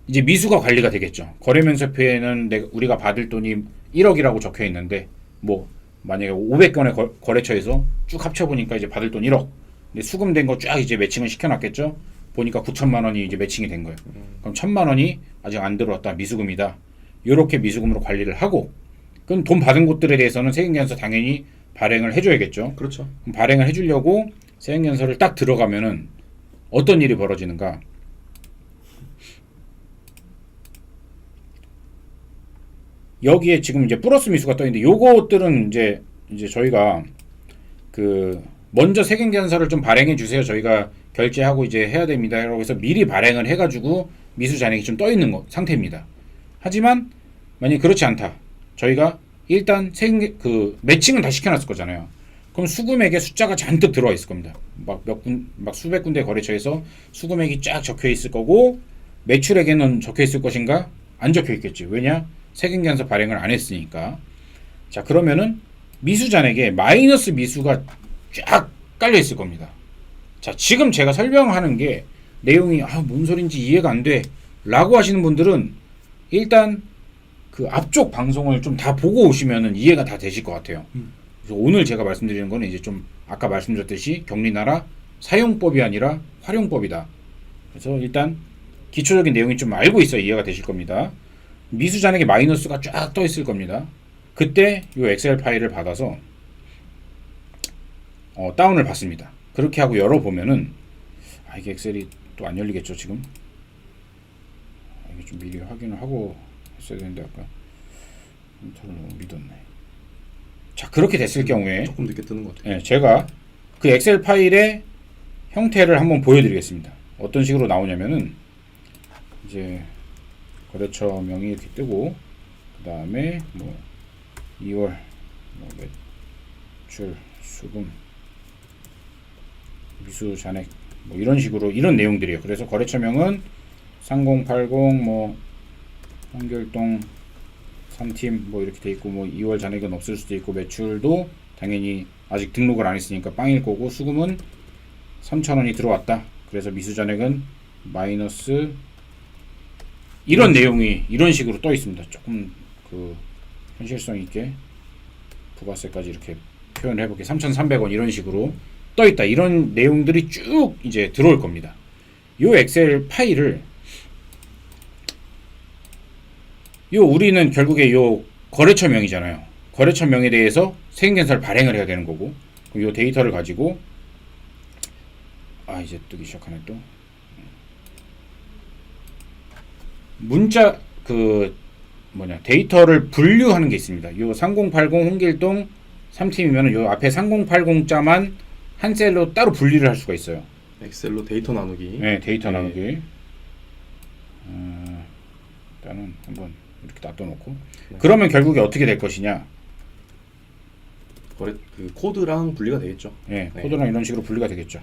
이제 미수가 관리가 되겠죠. 거래명세표에는 우리가 받을 돈이 1억이라고 적혀 있는데 뭐 만약에 500건의 거래처에서 쭉 합쳐보니까 이제 받을 돈 1억. 근데 수금된 거 쫙 이제 매칭을 시켜놨겠죠. 보니까 9천만 원이 이제 매칭이 된 거예요. 그럼 1,000만 원이 아직 안 들어왔다. 미수금이다. 이렇게 미수금으로 관리를 하고, 그럼 돈 받은 곳들에 대해서는 세금계산서 당연히 발행을 해줘야겠죠. 그렇죠. 그럼 발행을 해주려고 세금계산서를 딱 들어가면은 어떤 일이 벌어지는가? 여기에 지금 이제 플러스 미수가 떠 있는데, 요것들은 이제 저희가 그 먼저 세금계산서를 좀 발행해 주세요. 저희가 결제하고 이제 해야 됩니다. 라고 해서 미리 발행을 해가지고 미수 잔액이 좀 떠 있는 상태입니다. 하지만 만약 그렇지 않다. 저희가 일단 그 매칭은 다 시켜놨을 거잖아요. 그럼 수금액에 숫자가 잔뜩 들어와 있을 겁니다. 막 수백 군데 거래처에서 수금액이 쫙 적혀 있을 거고, 매출액에는 적혀 있을 것인가? 안 적혀 있겠지. 왜냐? 세금계산서 발행을 안 했으니까. 자, 그러면은 미수 잔액에 마이너스 미수가 쫙 깔려 있을 겁니다. 자, 지금 제가 설명하는 게 내용이 뭔 소린지 이해가 안 돼 라고 하시는 분들은 일단 그 앞쪽 방송을 좀 다 보고 오시면은 이해가 다 되실 것 같아요. 그래서 오늘 제가 말씀드리는 거는 이제 좀 아까 말씀드렸듯이 경리나라 사용법이 아니라 활용법이다. 그래서 일단 기초적인 내용이 좀 알고 있어야 이해가 되실 겁니다. 미수 잔액에 마이너스가 쫙 떠 있을 겁니다. 그때 이 엑셀 파일을 받아서 다운을 받습니다. 그렇게 하고 열어보면은 이게 엑셀이 또 안 열리겠죠 지금. 이게 좀 미리 확인을 하고 했어야 되는데 아까 컴퓨터를 너무 믿었네. 자, 그렇게 됐을 경우에 조금 늦게 뜨는 것 같아요. 제가 그 엑셀 파일의 형태를 한번 보여드리겠습니다. 어떤 식으로 나오냐면은 이제 거래처명이 이렇게 뜨고, 그 다음에 뭐 2월 뭐 매출 수금 미수 잔액 뭐 이런 식으로 이런 내용들이에요. 그래서 거래처명은 3080 뭐 홍길동 3팀 뭐 이렇게 돼 있고, 뭐 2월 잔액은 없을 수도 있고, 매출도 당연히 아직 등록을 안 했으니까 빵일 거고, 수금은 3,000원이 들어왔다. 그래서 미수 잔액은 마이너스 이런 내용이 이런 식으로 떠 있습니다. 조금 그 현실성 있게 부가세까지 이렇게 표현을 해볼게요. 3,300원 이런 식으로 떠 있다. 이런 내용들이 쭉 이제 들어올 겁니다. 요 엑셀 파일을 우리는 결국에 요 거래처명이잖아요. 거래처명에 대해서 세금계산서를 발행을 해야 되는 거고, 요 데이터를 가지고 이제 뜨기 시작하네 또. 문자 데이터를 분류하는 게 있습니다. 요 3080 홍길동 3팀이면 요 앞에 3080자만 한 셀로 따로 분리를 할 수가 있어요. 엑셀로 데이터 나누기. 네, 데이터 나누기. 일단은 한번 이렇게 놔둬놓고. 그러면 결국에 어떻게 될 것이냐? 그 코드랑 분리가 되겠죠. 네, 코드랑 이런 식으로 분리가 되겠죠.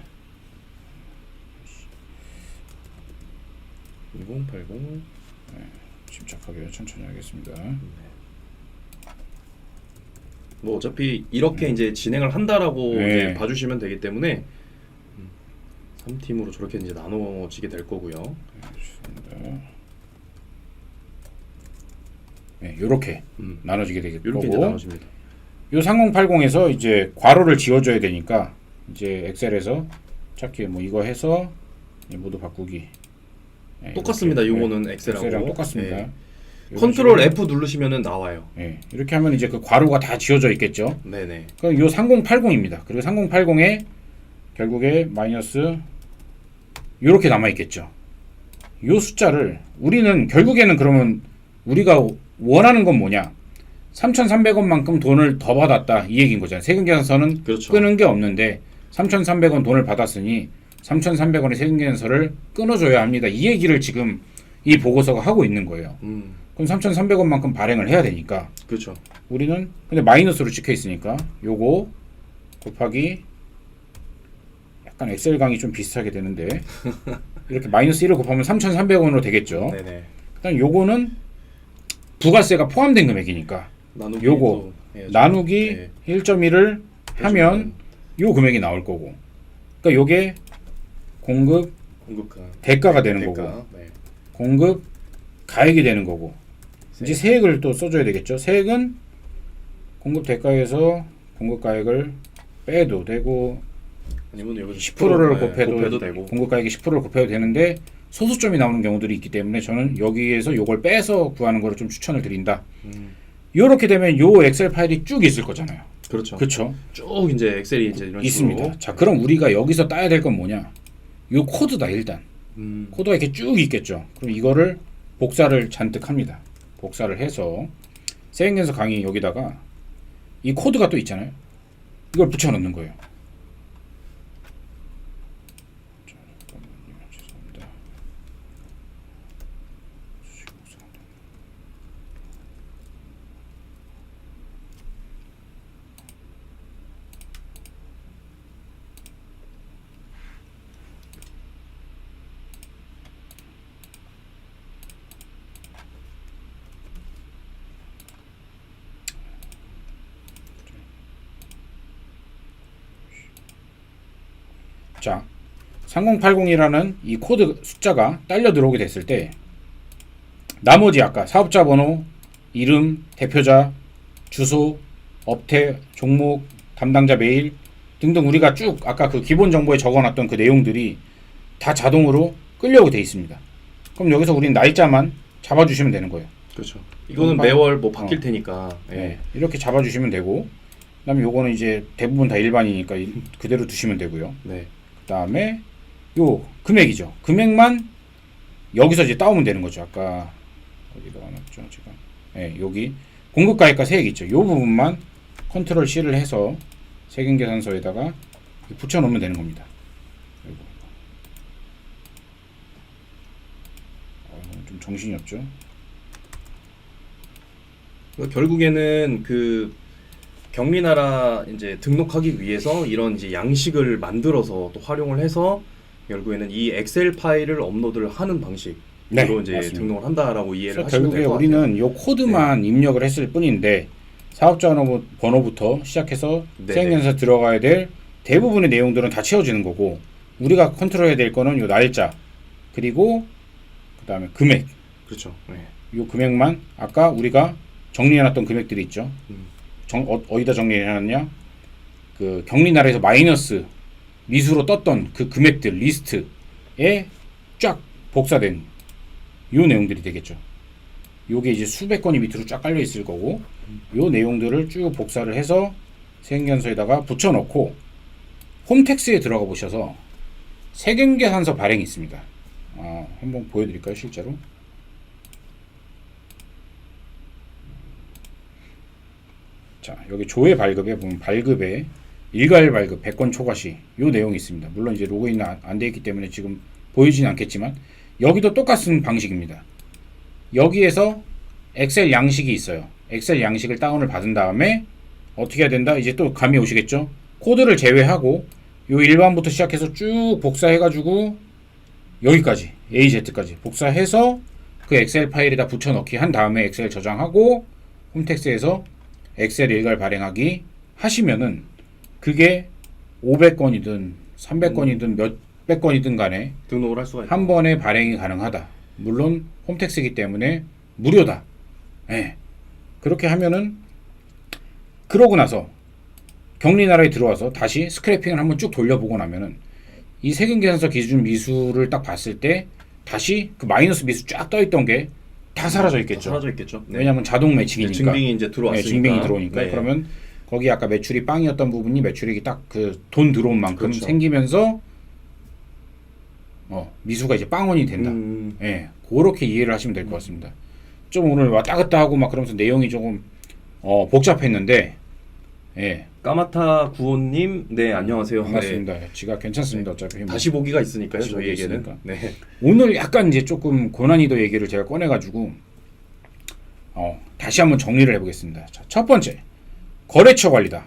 1080. 침착하게 천천히 하겠습니다. 뭐 어차피 이렇게 이제 진행을 한다라고 이제 봐주시면 되기 때문에 3팀으로 저렇게 이제 나눠지게 될 거고요. 네, 요렇게 나눠지게 되겠고, 이렇게 이제 나눠집니다. 요 3080에서 이제 괄호를 지워줘야 되니까 이제 엑셀에서 찾기 뭐 이거 해서 모두 바꾸기. 네, 똑같습니다. 이렇게, 요거는 엑셀하고 똑같습니다. 네. 컨트롤 F 누르시면은 나와요. 네, 이렇게 하면 이제 그 괄호가 다 지워져 있겠죠. 네네. 그럼 요 3080입니다. 그리고 3080에 결국에 마이너스 요렇게 남아 있겠죠. 요 숫자를 우리는 결국에는 그러면 우리가 원하는 건 뭐냐? 3,300원만큼 돈을 더 받았다 이 얘기인 거잖아요. 세금계산서는 그렇죠. 끄는 게 없는데 3,300원 돈을 받았으니 3,300원의 세금계산서를 끊어줘야 합니다. 이 얘기를 지금 이 보고서가 하고 있는 거예요. 그럼 3,300원만큼 발행을 해야 되니까. 그렇죠. 우리는 근데 마이너스로 찍혀 있으니까 요거 곱하기, 약간 엑셀 강의 좀 비슷하게 되는데 이렇게 마이너스 1을 곱하면 3,300원으로 되겠죠. 네네. 그다음 요거는 부가세가 포함된 금액이니까 나누기 요거 나누기 1.1을 하면 요 금액이 나올 거고, 그러니까 요게 공급 대가가 되는 거고, 공급 가액이 되는 거고, 이제 세액을 또 써줘야 되겠죠. 세액은 공급 대가에서 공급 가액을 빼도 되고, 아니면 여기서 10%를 곱해도 곱해도 되고. 공급 가액이 10%를 곱해도 되는데 소수점이 나오는 경우들이 있기 때문에 저는 여기에서 요걸 빼서 구하는 거를 좀 추천을 드린다. 이렇게 되면 요 엑셀 파일이 쭉 있을 거잖아요. 그렇죠. 그렇죠? 쭉 이제 엑셀이 이제 이런 있습니다. 식으로. 자, 그럼 우리가 여기서 따야 될 건 뭐냐? 요 코드다 일단. 코드가 이렇게 쭉 있겠죠. 그럼 이거를 복사를 잔뜩 합니다. 복사를 해서 세행연서 강의 여기다가 이 코드가 또 있잖아요. 이걸 붙여넣는 거예요. 자, 잠깐만요. 죄송합니다. 자, 3080이라는 이 코드 숫자가 딸려 들어오게 됐을 때 나머지 아까 사업자 번호, 이름, 대표자, 주소, 업태, 종목, 담당자 메일 등등 우리가 쭉 아까 그 기본 정보에 적어놨던 그 내용들이 다 자동으로 끌려오게 돼 있습니다. 그럼 여기서 우린 날짜만 잡아주시면 되는 거예요. 그렇죠. 이거는 매월 뭐 바뀔 테니까. 예. 네, 이렇게 잡아주시면 되고 그다음에 요거는 이제 대부분 다 일반이니까 그대로 두시면 되고요. 네. 그다음에 요 금액이죠. 금액만 여기서 이제 따오면 되는 거죠. 아까 어디다 놨죠 제가? 네, 여기 공급가액과 세액 있죠. 요 부분만 컨트롤 C를 해서 세금계산서에다가 붙여 놓으면 되는 겁니다. 요거. 좀 정신이 없죠. 결국에는 그 경리나라 이제 등록하기 위해서 이런 이제 양식을 만들어서 또 활용을 해서 결국에는 이 엑셀 파일을 업로드를 하는 방식으로 네, 이제 맞습니다. 등록을 한다라고 이해를 그래서 하시면 결국에 될 것 같아요. 우리는 요 코드만 입력을 했을 뿐인데 사업자 번호부터 시작해서 네네. 세액연서 들어가야 될 대부분의 내용들은 다 채워지는 거고 우리가 컨트롤해야 될 거는 요 날짜 그리고 그다음에 금액 그렇죠. 네. 요 금액만 아까 우리가 정리해놨던 금액들이 있죠. 어디다 정리해놨냐? 그 경리나라에서 마이너스 미수로 떴던 그 금액들 리스트에 쫙 복사된 요 내용들이 되겠죠. 요게 이제 수백 건이 밑으로 쫙 깔려 있을 거고 요 내용들을 쭉 복사를 해서 세액연서에다가 붙여놓고 홈택스에 들어가 보셔서 세금계산서 발행이 있습니다. 한번 보여드릴까요 실제로? 자, 여기 조회 발급에 보면 발급에 일괄 발급 100건 초과시 요 내용이 있습니다. 물론 이제 로그인은 안 되어 있기 때문에 지금 보이지는 않겠지만 여기도 똑같은 방식입니다. 여기에서 엑셀 양식이 있어요. 엑셀 양식을 다운을 받은 다음에 어떻게 해야 된다? 이제 또 감이 오시겠죠? 코드를 제외하고 요 1번부터 시작해서 쭉 복사해가지고 여기까지 AZ까지 복사해서 그 엑셀 파일에다 붙여넣기 한 다음에 엑셀 저장하고 홈택스에서 엑셀 일괄 발행하기 하시면은 그게 500건이든 300건이든 몇백 건이든 간에 등록을 할 수가 있고. 한 번에 발행이 가능하다. 물론 홈택스이기 때문에 무료다. 예. 그렇게 하면은 그러고 나서 경리나라에 들어와서 다시 스크래핑을 한번 쭉 돌려보고 나면은 이 세금계산서 기준 미수를 딱 봤을 때 다시 그 마이너스 미수 쫙 떠있던 게 다 사라져 있겠죠. 사라져 있겠죠. 네. 왜냐하면 자동 매칭이니까. 증빙이 이제 들어왔으니까. 네, 증빙이 들어오니까. 네. 그러면 거기 아까 매출이 빵이었던 부분이 매출액이 딱 그 돈 들어온 만큼 그렇죠. 생기면서 미수가 이제 빵원이 된다. 예, 그렇게 이해를 하시면 될 것 같습니다. 좀 오늘 왔다 갔다 하고 막 그러면서 내용이 조금 복잡했는데, 예, 까마타 구호님, 네 안녕하세요. 반갑습니다. 네. 지가 괜찮습니다. 어차피 뭐. 다시 보기가 있으니까요. 다시 보기 저희에게는. 있으니까. 네. 오늘 약간 이제 조금 고난이도 얘기를 제가 꺼내가지고 다시 한번 정리를 해보겠습니다. 자, 첫 번째 거래처 관리다.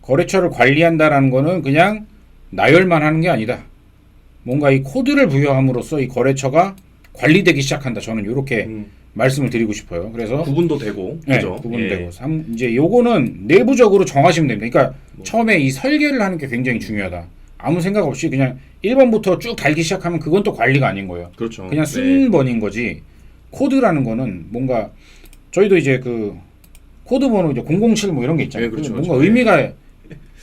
거래처를 관리한다라는 거는 그냥 나열만 하는 게 아니다. 뭔가 이 코드를 부여함으로써 이 거래처가 관리되기 시작한다. 저는 이렇게 말씀을 드리고 싶어요. 그래서 구분도 되고, 네, 그죠? 구분되고 이제 요거는 내부적으로 정하시면 됩니다. 그러니까 처음에 이 설계를 하는 게 굉장히 중요하다. 아무 생각 없이 그냥 1번부터 쭉 달기 시작하면 그건 또 관리가 아닌 거예요. 그렇죠. 그냥 순번인 거지. 코드라는 거는 뭔가 저희도 이제 그 코드 번호 이제 007 뭐 이런 게 있잖아요. 네, 그렇죠, 뭔가 그렇죠. 의미가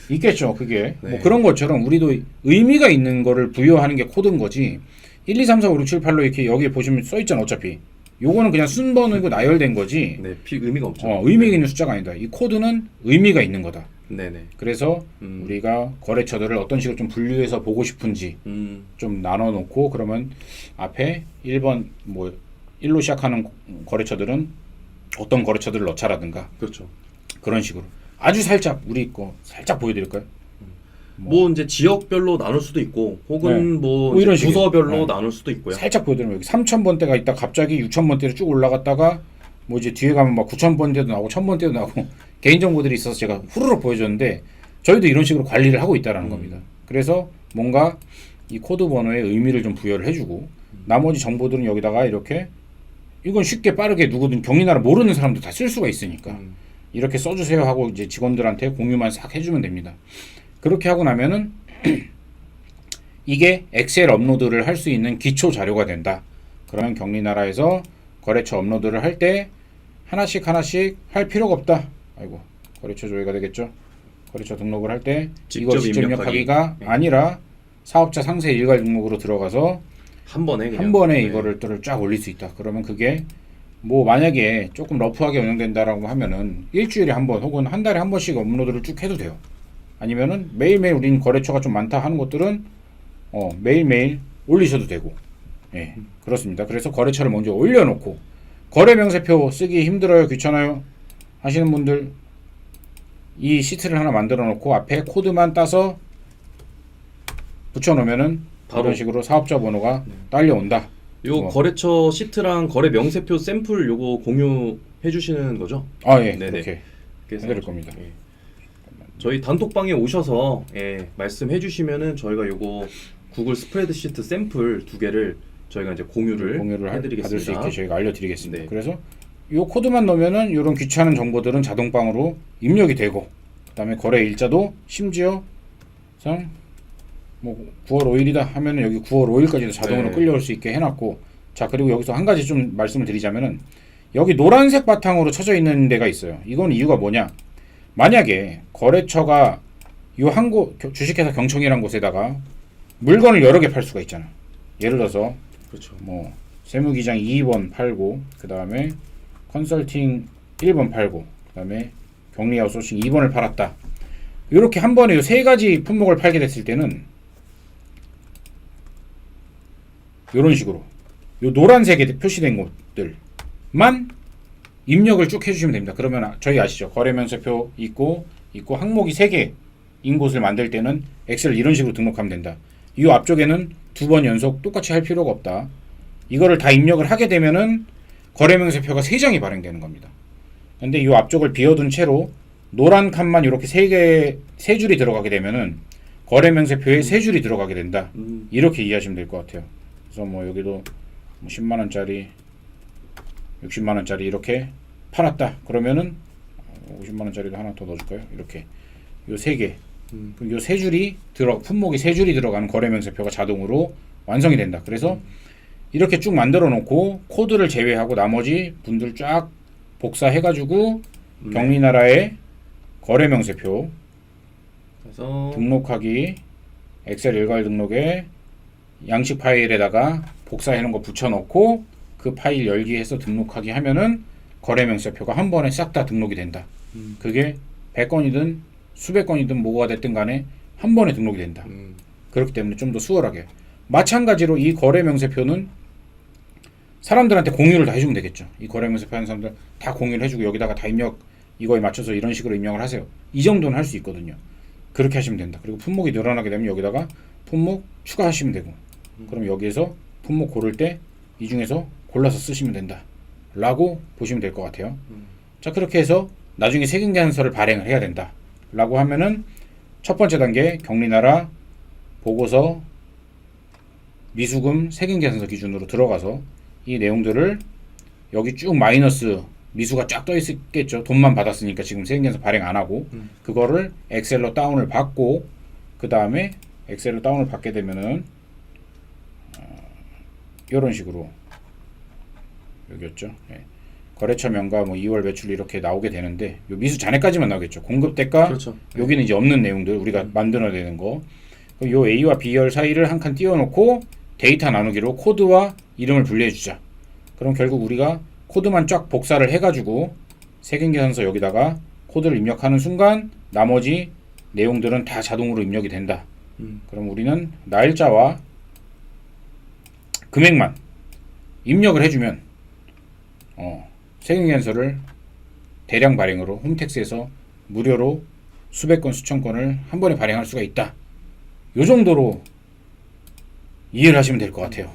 있겠죠. 그게 네. 뭐 그런 것처럼 우리도 의미가 있는 거를 부여하는 게 코드인 거지. 1, 2, 3, 4, 5, 6, 7, 8로 이렇게 여기 보시면 써 있잖아. 어차피 요거는 그냥 순번호이고 나열된 거지. 네, 의미가 없죠. 의미 있는 숫자가 아니다. 이 코드는 의미가 있는 거다. 네네. 그래서 우리가 거래처들을 어떤 식으로 좀 분류해서 보고 싶은지 좀 나눠 놓고, 그러면 앞에 1번 뭐 1로 시작하는 거래처들은 어떤 거래처들을 넣자라든가 그렇죠. 그런 식으로 아주 살짝 우리 거 살짝 보여드릴까요? 뭐 이제 지역별로 나눌 수도 있고, 혹은 네. 뭐 뭐 이런 이제 식이에요. 부서별로 네. 나눌 수도 있고요. 살짝 보여드리면 여기 3,000번대가 있다 갑자기 6,000번대로 쭉 올라갔다가 뭐 이제 뒤에 가면 막 9,000번대도 나오고 1,000번대도 나오고 개인정보들이 있어서 제가 후루룩 보여줬는데, 저희도 이런 식으로 관리를 하고 있다라는 겁니다. 그래서 뭔가 이 코드 번호에 의미를 좀 부여를 해주고, 나머지 정보들은 여기다가 이렇게, 이건 쉽게 빠르게 누구든 경리나라 모르는 사람도 다 쓸 수가 있으니까 이렇게 써주세요 하고 이제 직원들한테 공유만 싹 해주면 됩니다. 그렇게 하고 나면은 이게 엑셀 업로드를 할 수 있는 기초 자료가 된다. 그러면 경리나라에서 거래처 업로드를 할 때 하나씩 할 필요가 없다. 아이고, 거래처 조회가 되겠죠. 거래처 등록을 할 때 이거 직접 입력하기가 아니라 사업자 상세 일괄 등록으로 들어가서 한 번에 네. 이거를 쫙 올릴 수 있다. 그러면 그게 뭐 만약에 조금 러프하게 운영된다라고 하면은 일주일에 한 번 혹은 한 달에 한 번씩 업로드를 쭉 해도 돼요. 아니면은 매일매일 우리는 거래처가 좀 많다 하는 것들은 매일매일 올리셔도 되고, 예, 그렇습니다. 그래서 거래처를 먼저 올려놓고, 거래 명세표 쓰기 힘들어요, 귀찮아요 하시는 분들 이 시트를 하나 만들어 놓고 앞에 코드만 따서 붙여 놓으면은 바로 이런 식으로 사업자 번호가 딸려온다. 요 거래처 시트랑 거래 명세표 샘플 요거 공유해 주시는 거죠? 예, 네네. 그렇게 해드릴 겁니다. 예. 저희 단톡방에 오셔서 말씀해 주시면은 저희가 요거 구글 스프레드시트 샘플 2개를 저희가 이제 공유를 해드리겠습니다. 받을 수 있게 저희가 알려드리겠습니다. 네. 그래서 이 코드만 넣으면은 이런 귀찮은 정보들은 자동방으로 입력이 되고, 그다음에 거래 일자도 심지어 뭐 9월 5일이다 하면은 여기 9월 5일까지도 자동으로 네. 끌려올 수 있게 해놨고, 자, 그리고 여기서 한 가지 좀 말씀을 드리자면은 여기 노란색 바탕으로 쳐져 있는 데가 있어요. 이건 이유가 뭐냐? 만약에 거래처가 요 한 곳, 주식회사 경청이라는 곳에다가 물건을 여러 개 팔 수가 있잖아. 예를 들어서 그렇죠. 뭐 세무기장 2번 팔고, 그 다음에 컨설팅 1번 팔고, 그 다음에 격리 아웃소싱 2번을 팔았다. 이렇게 한 번에 요 세 가지 품목을 팔게 됐을 때는 이런 식으로 요 노란색에 표시된 곳들만 입력을 쭉 해주시면 됩니다. 그러면 저희 아시죠? 거래명세표 있고 항목이 3개인 곳을 만들 때는 엑셀을 이런 식으로 등록하면 된다. 이 앞쪽에는 2번 연속 똑같이 할 필요가 없다. 이거를 다 입력을 하게 되면은 거래명세표가 3장이 발행되는 겁니다. 근데 이 앞쪽을 비워둔 채로 노란 칸만 이렇게 3줄이 들어가게 되면은 거래명세표에 3줄이 들어가게 된다. 이렇게 이해하시면 될 것 같아요. 그래서 뭐 여기도 10만원짜리 60만원짜리 이렇게 팔았다. 그러면은 50만원짜리도 하나 더 넣어줄까요? 이렇게 요 3개, 요 3줄이 품목이 3줄이 들어가는 거래명세표가 자동으로 완성이 된다. 그래서 이렇게 쭉 만들어 놓고 코드를 제외하고 나머지 분들 쫙 복사해가지고 경리나라의 거래명세표 그래서 등록하기 엑셀 일괄 등록에 양식 파일에다가 복사해 놓은 거 붙여넣고 그 파일 열기 해서 등록하기 하면은 거래명세표가 한 번에 싹 다 등록이 된다. 그게 100건이든 수백 건이든 뭐가 됐든 간에 한 번에 등록이 된다. 그렇기 때문에 좀 더 수월하게. 마찬가지로 이 거래명세표는 사람들한테 공유를 다 해주면 되겠죠. 이 거래명세표 하는 사람들 다 공유를 해주고 여기다가 다 입력, 이거에 맞춰서 이런 식으로 입력을 하세요. 이 정도는 할 수 있거든요. 그렇게 하시면 된다. 그리고 품목이 늘어나게 되면 여기다가 품목 추가하시면 되고, 그럼 여기에서 품목 고를 때 이 중에서 골라서 쓰시면 된다 라고 보시면 될 것 같아요. 자, 그렇게 해서 나중에 세금계산서를 발행을 해야 된다 라고 하면은 첫 번째 단계 경리나라 보고서 미수금 세금계산서 기준으로 들어가서 이 내용들을 여기 쭉 마이너스 미수가 쫙 떠 있겠죠. 돈만 받았으니까 지금 세금계산서 발행 안 하고 그거를 엑셀로 다운을 받고, 그 다음에 엑셀로 다운을 받게 되면은 이런 식으로 여기였죠. 예. 거래처 명과 뭐 2월 매출 이렇게 나오게 되는데 요 미수 잔액까지만 나오겠죠. 공급 대가, 그렇죠. 여기는 이제 없는 내용들 우리가 만들어야 되는 거. 요 A와 B열 사이를 한 칸 띄워놓고 데이터 나누기로 코드와 이름을 분리해 주자. 그럼 결국 우리가 코드만 쫙 복사를 해가지고 색인계산서 여기다가 코드를 입력하는 순간 나머지 내용들은 다 자동으로 입력이 된다. 그럼 우리는 날짜와 금액만 입력을 해주면 색인계산서를 대량 발행으로 홈택스에서 무료로 수백 건 수천 건을 한 번에 발행할 수가 있다. 요 정도로 이해를 하시면 될 것 같아요.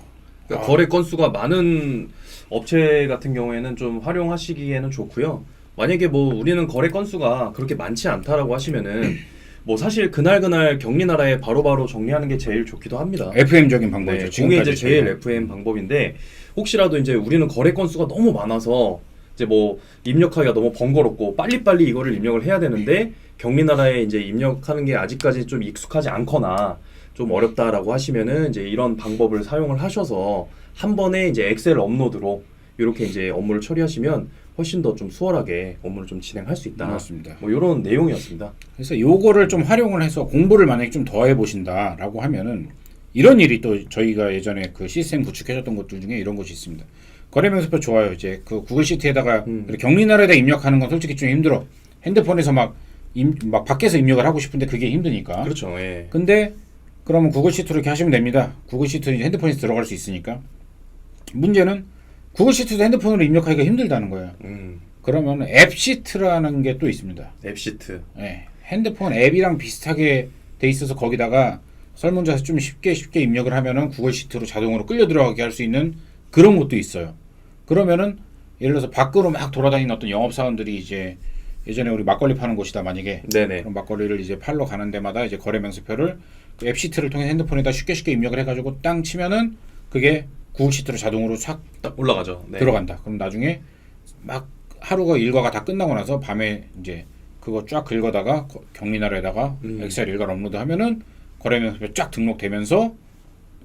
그러니까 거래 건수가 많은 업체 같은 경우에는 좀 활용하시기에는 좋고요. 만약에 뭐 우리는 거래 건수가 그렇게 많지 않다라고 하시면은 뭐 사실 그날 격리나라에 바로바로 정리하는 게 제일 좋기도 합니다. FM적인 방법이죠. 네, 그게 이제 제일 저희가. FM 방법인데 혹시라도 이제 우리는 거래 건수가 너무 많아서 이제 뭐 입력하기가 너무 번거롭고 빨리빨리 이거를 입력을 해야 되는데 격리나라에 이제 입력하는 게 아직까지 좀 익숙하지 않거나 좀 어렵다라고 하시면은 이제 이런 방법을 사용을 하셔서 한 번에 이제 엑셀 업로드로 이렇게 이제 업무를 처리하시면 훨씬 더 좀 수월하게 업무를 좀 진행할 수 있다. 맞습니다. 뭐 이런 내용이었습니다. 그래서 요거를 좀 활용을 해서 공부를 만약에 좀 더 해보신다라고 하면은 이런 일이 또 저희가 예전에 그 시스템 구축해줬던 것들 중에 이런 것이 있습니다. 거래명세표 좋아요. 이제 그 구글 시트에다가 이렇게 격리나라에다 입력하는 건 솔직히 좀 힘들어. 핸드폰에서 막 밖에서 입력을 하고 싶은데 그게 힘드니까. 그렇죠. 예. 근데 그러면 구글 시트로 이렇게 하시면 됩니다. 구글 시트 이제 핸드폰에서 들어갈 수 있으니까. 문제는 구글 시트도 핸드폰으로 입력하기가 힘들다는 거예요. 그러면 앱 시트라는 게 또 있습니다. 앱 시트. 예, 핸드폰 앱이랑 비슷하게 돼 있어서 거기다가 설문조사 좀 쉽게 입력을 하면은 구글 시트로 자동으로 끌려 들어가게 할 수 있는 그런 것도 있어요. 그러면은 예를 들어서 밖으로 막 돌아다니는 어떤 영업사원들이 이제 예전에 우리 막걸리 파는 곳이다 만약에 네네. 그럼 막걸리를 이제 팔러 가는 데마다 이제 거래 명세표를 그 앱 시트를 통해 핸드폰에다 쉽게 입력을 해가지고 땅 치면은 그게 구글 시트로 자동으로 싹 딱 올라가죠. 네. 들어간다. 그럼 나중에 막 하루가 일과가 다 끝나고 나서 밤에 이제 그거 쫙 긁어다가 격리나라에다가 엑셀 일괄 업로드하면은 거래명세표 쫙 등록되면서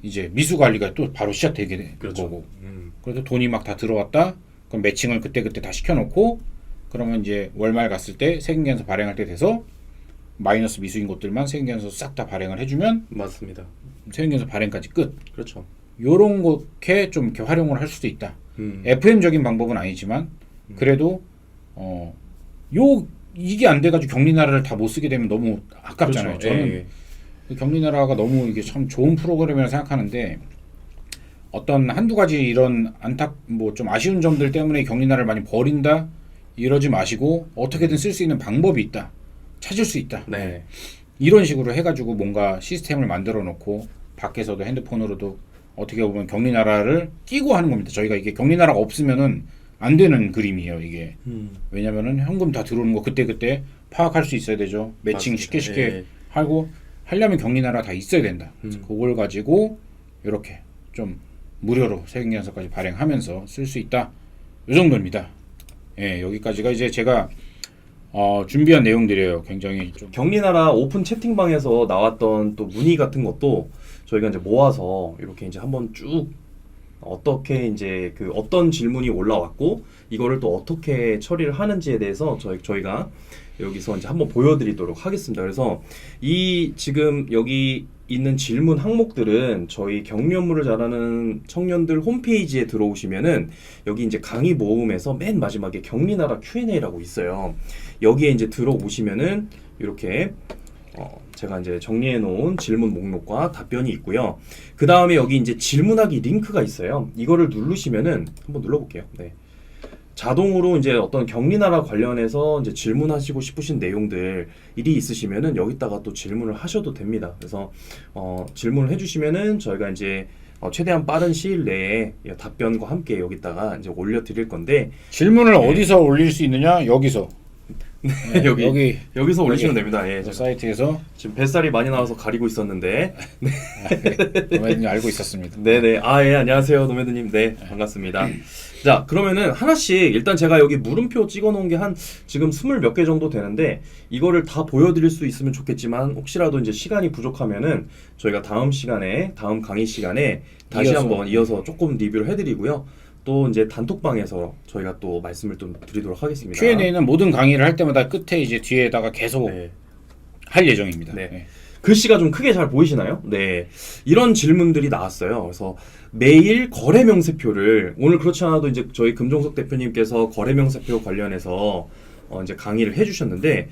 이제 미수 관리가 또 바로 시작되게 되는 그렇죠. 거고. 그래서 돈이 막 다 들어왔다. 그럼 매칭을 그때 다 시켜놓고 그러면 이제 월말 갔을 때 세금계산서 발행할 때 돼서 마이너스 미수인 것들만 세금계산서 싹 다 발행을 해주면 맞습니다. 세금계산서 발행까지 끝. 그렇죠. 요런 것에 좀 이렇게 활용을 할 수도 있다. FM적인 방법은 아니지만 그래도 이게 안 돼가지고 격리나라를 다 못 쓰게 되면 너무 아깝잖아요. 그렇죠. 저는 예. 그 격리나라가 너무 이게 참 좋은 프로그램이라고 생각하는데 어떤 한두 가지 이런 뭐 좀 아쉬운 점들 때문에 격리나라를 많이 버린다 이러지 마시고 어떻게든 쓸 수 있는 방법이 있다. 찾을 수 있다. 네. 이런 식으로 해가지고 뭔가 시스템을 만들어 놓고 밖에서도 핸드폰으로도 어떻게 보면 격리나라를 끼고 하는 겁니다. 저희가 이게 격리나라가 없으면은 안 되는 그림이에요. 이게 왜냐면은 현금 다 들어오는 거 그때 파악할 수 있어야 되죠. 매칭 맞습니다. 쉽게 예. 하고 하려면 격리나라 다 있어야 된다. 그걸 가지고 이렇게 좀 무료로 세금계산서까지 발행하면서 쓸 수 있다. 이 정도입니다. 예, 여기까지가 이제 제가 준비한 내용들이에요. 굉장히 좀 격리나라 오픈 채팅방에서 나왔던 또 문의 같은 것도 저희가 이제 모아서 이렇게 이제 한번 쭉 어떻게 이제 그 어떤 질문이 올라왔고 이거를 또 어떻게 처리를 하는지에 대해서 저희가 여기서 이제 한번 보여드리도록 하겠습니다. 그래서 이 지금 여기 있는 질문 항목들은 저희 격리 업무를 잘하는 청년들 홈페이지에 들어오시면은 여기 이제 강의 모음에서 맨 마지막에 격리나라 Q&A라고 있어요. 여기에 이제 들어오시면은 이렇게 제가 이제 정리해 놓은 질문 목록과 답변이 있고요. 그 다음에 여기 이제 질문하기 링크가 있어요. 이거를 누르시면은 한번 눌러볼게요. 네. 자동으로 이제 어떤 격리나라 관련해서 이제 질문하시고 싶으신 내용들 일이 있으시면은 여기다가 또 질문을 하셔도 됩니다. 그래서 질문을 해주시면은 저희가 이제 최대한 빠른 시일 내에 답변과 함께 여기다가 이제 올려드릴 건데 질문을 어디서 올릴 수 있느냐? 여기서. 네, 여기서 올리시면 됩니다. 예, 사이트에서 지금 뱃살이 많이 나와서 가리고 있었는데 노매드님 알고 있었습니다. 네네. 예, 안녕하세요 노매드님. 네, 반갑습니다. 자, 그러면은 하나씩 일단 제가 여기 물음표 찍어 놓은 게 한 지금 20몇 개 정도 되는데 이거를 다 보여드릴 수 있으면 좋겠지만 혹시라도 이제 시간이 부족하면은 저희가 다음 강의 시간에 다시 한번 이어서 조금 리뷰를 해드리고요. 또 이제 단톡방에서 저희가 또 말씀을 좀 드리도록 하겠습니다. Q&A는 모든 강의를 할 때마다 끝에 이제 뒤에다가 계속 할 예정입니다. 네. 네. 글씨가 좀 크게 잘 보이시나요? 네. 이런 질문들이 나왔어요. 그래서 매일 거래 명세표를 오늘 그렇지 않아도 이제 저희 금종석 대표님께서 거래 명세표 관련해서 이제 강의를 해주셨는데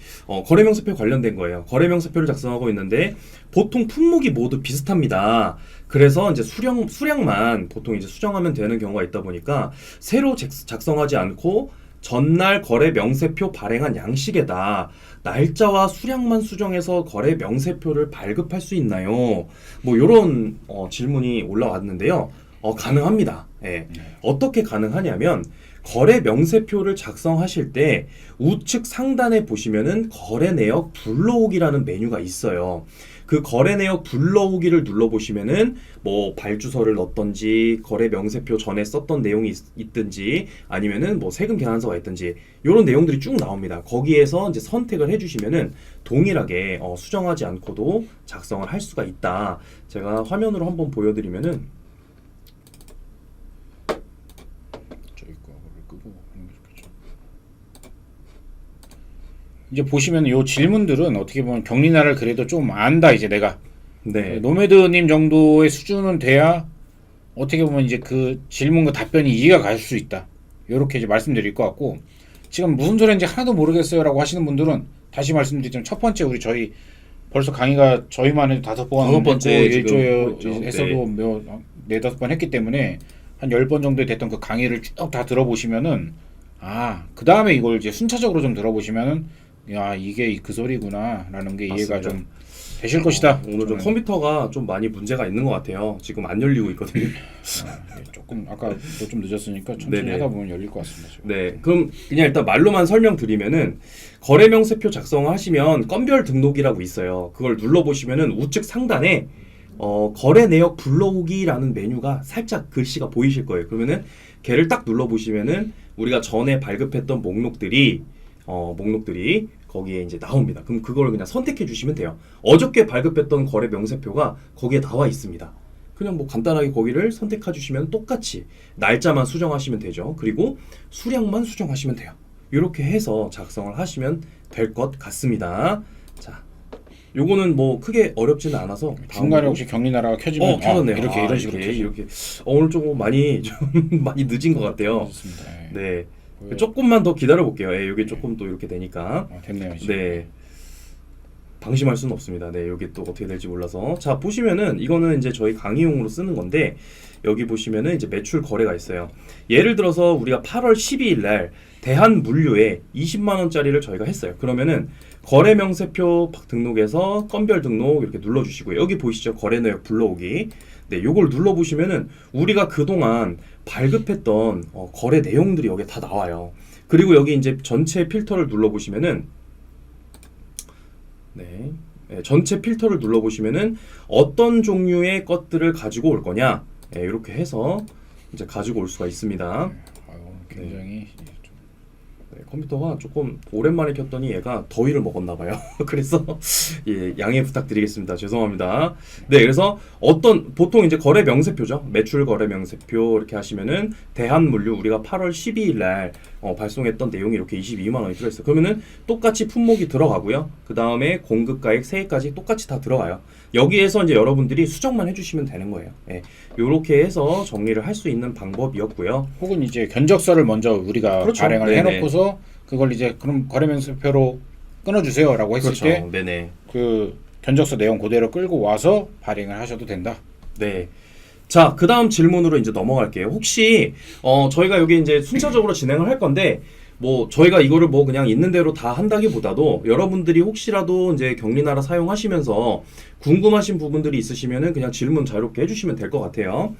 거래 명세표 관련된 거예요. 거래 명세표를 작성하고 있는데 보통 품목이 모두 비슷합니다. 그래서 이제 수량만 보통 이제 수정하면 되는 경우가 있다 보니까 새로 작성하지 않고 전날 거래 명세표 발행한 양식에다 날짜와 수량만 수정해서 거래 명세표를 발급할 수 있나요? 뭐 이런 질문이 올라왔는데요. 가능합니다. 예. 어떻게 가능하냐면 거래 명세표를 작성하실 때 우측 상단에 보시면은 거래 내역 불러오기라는 메뉴가 있어요. 그 거래 내역 불러오기를 눌러보시면은 뭐 발주서를 넣었던지 거래 명세표 전에 썼던 내용이 있든지 아니면은 뭐 세금 계산서가 있든지 이런 내용들이 쭉 나옵니다. 거기에서 이제 선택을 해주시면은 동일하게 수정하지 않고도 작성을 할 수가 있다. 제가 화면으로 한번 보여드리면은 저기 거를 끄고 하는 게 좋겠죠. 이제 보시면 요 질문들은 어떻게 보면 경리나라를 그래도 좀 안다 이제 내가. 네. 노매드님 정도의 수준은 돼야 어떻게 보면 이제 그 질문과 답변이 이해가 갈 수 있다. 요렇게 이제 말씀드릴 것 같고, 지금 무슨 소리인지 하나도 모르겠어요라고 하시는 분들은 다시 말씀드리자면 첫 번째 우리 저희 벌써 강의가 저희만 해도 5번 일조에서도 뭐 4-5번 했기 때문에 한 10번 정도 됐던 그 강의를 쭉 다 들어보시면은 그 다음에 이걸 이제 순차적으로 좀 들어보시면은 야 이게 그 소리구나 라는 게 이해가 맞습니다. 좀 되실 것이다. 오늘 좀 저는. 컴퓨터가 좀 많이 문제가 있는 것 같아요. 지금 안 열리고 있거든요. 조금 아까 좀 늦었으니까 천천히 네네. 하다 보면 열릴 것 같습니다. 지금. 네, 그럼 그냥 일단 말로만 설명드리면은 거래 명세표 작성하시면 건별 등록이라고 있어요. 그걸 눌러보시면은 우측 상단에 거래 내역 불러오기라는 메뉴가 살짝 글씨가 보이실 거예요. 그러면은 걔를 딱 눌러보시면은 우리가 전에 발급했던 목록들이 거기에 이제 나옵니다. 그럼 그걸 그냥 선택해 주시면 돼요. 어저께 발급했던 거래 명세표가 거기에 나와 있습니다. 그냥 뭐 간단하게 거기를 선택해 주시면 똑같이 날짜만 수정하시면 되죠. 그리고 수량만 수정하시면 돼요. 이렇게 해서 작성을 하시면 될 것 같습니다. 자, 요거는 뭐 크게 어렵지는 않아서 중간에 혹시 경리나라가 켜지면 켜졌네요. 이렇게 이런 식으로 이렇게 오늘 조금 많이 좀 많이 늦은 것 같아요. 좋습니다. 네. 조금만 더 기다려 볼게요. 예, 이게 조금 또 이렇게 되니까. 됐네요. 지금. 네. 방심할 수는 없습니다. 네, 여기 또 어떻게 될지 몰라서. 자, 보시면은 이거는 이제 저희 강의용으로 쓰는 건데 여기 보시면은 이제 매출 거래가 있어요. 예를 들어서 우리가 8월 12일 날 대한물류에 20만 원짜리를 저희가 했어요. 그러면은 거래 명세표 등록에서 건별 등록 이렇게 눌러 주시고요. 여기 보이시죠? 거래 내역 불러오기. 네, 요걸 눌러 보시면은 우리가 그동안 발급했던 거래 내용들이 여기에 다 나와요. 그리고 여기 이제 전체 필터를 눌러 보시면은 네, 전체 필터를 눌러 보시면은 어떤 종류의 것들을 가지고 올 거냐, 네, 이렇게 해서 이제 가지고 올 수가 있습니다. 굉장히 네, 컴퓨터가 조금 오랜만에 켰더니 얘가 더위를 먹었나 봐요. 그래서 예, 양해 부탁드리겠습니다. 죄송합니다. 네, 그래서 보통 이제 거래 명세표죠. 매출 거래 명세표 이렇게 하시면은 대한물류 우리가 8월 12일 날 발송했던 내용이 이렇게 22만 원이 들어있어요. 그러면은 똑같이 품목이 들어가고요. 그 다음에 공급가액, 세액까지 똑같이 다 들어가요. 여기에서 이제 여러분들이 수정만 해주시면 되는 거예요. 예, 요렇게 해서 정리를 할 수 있는 방법이었고요. 혹은 이제 견적서를 먼저 우리가 그렇죠. 발행을 네네. 해놓고서 그걸 이제 그럼 거래명세표로 끊어주세요라고 했을 그렇죠. 때 네네. 그 견적서 내용 그대로 끌고 와서 발행을 하셔도 된다. 네. 자, 그 다음 질문으로 이제 넘어갈게요. 혹시 저희가 여기 이제 순차적으로 진행을 할 건데 뭐 저희가 이거를 뭐 그냥 있는 대로 다 한다기보다도 여러분들이 혹시라도 이제 경리나라 사용하시면서 궁금하신 부분들이 있으시면은 그냥 질문 자유롭게 해주시면 될 것 같아요.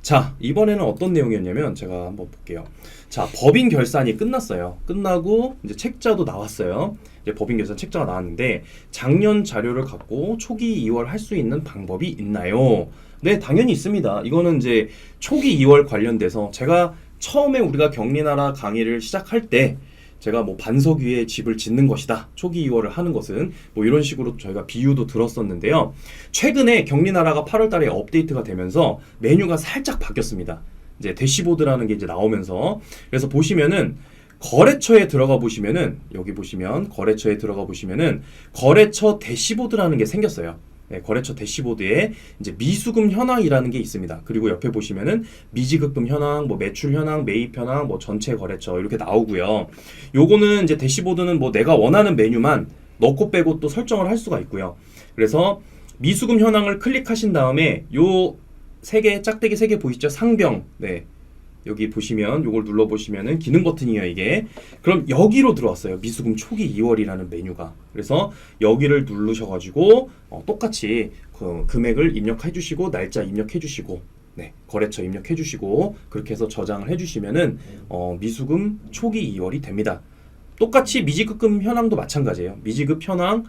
자, 이번에는 어떤 내용이었냐면 제가 한번 볼게요. 자, 법인 결산이 끝났어요. 끝나고 이제 책자도 나왔어요. 이제 법인 결산 책자가 나왔는데 작년 자료를 갖고 초기 이월 할 수 있는 방법이 있나요? 네, 당연히 있습니다. 이거는 이제 초기 이월 관련돼서 제가 처음에 우리가 경리나라 강의를 시작할 때 제가 뭐 반석 위에 집을 짓는 것이다. 초기 이월을 하는 것은 뭐 이런 식으로 저희가 비유도 들었었는데요. 최근에 경리나라가 8월 달에 업데이트가 되면서 메뉴가 살짝 바뀌었습니다. 이제 대시보드라는 게 이제 나오면서 그래서 보시면은 거래처에 들어가 보시면은 여기 보시면 거래처에 들어가 보시면은 거래처 대시보드라는 게 생겼어요. 네, 거래처 대시보드에 이제 미수금 현황이라는 게 있습니다. 그리고 옆에 보시면은 미지급금 현황, 뭐 매출 현황, 매입 현황, 뭐 전체 거래처 이렇게 나오고요. 요거는 이제 대시보드는 뭐 내가 원하는 메뉴만 넣고 빼고 또 설정을 할 수가 있고요. 그래서 미수금 현황을 클릭하신 다음에 요 세 개 짝대기 3개 보이시죠? 상병. 네. 여기 보시면 요걸 눌러 보시면은 기능 버튼이에요, 이게. 그럼 여기로 들어왔어요. 미수금 초기 2월이라는 메뉴가. 그래서 여기를 누르셔 가지고 똑같이 그 금액을 입력해 주시고 날짜 입력해 주시고 네, 거래처 입력해 주시고 그렇게 해서 저장을 해 주시면은 미수금 초기 2월이 됩니다. 똑같이 미지급금 현황도 마찬가지예요. 미지급 현황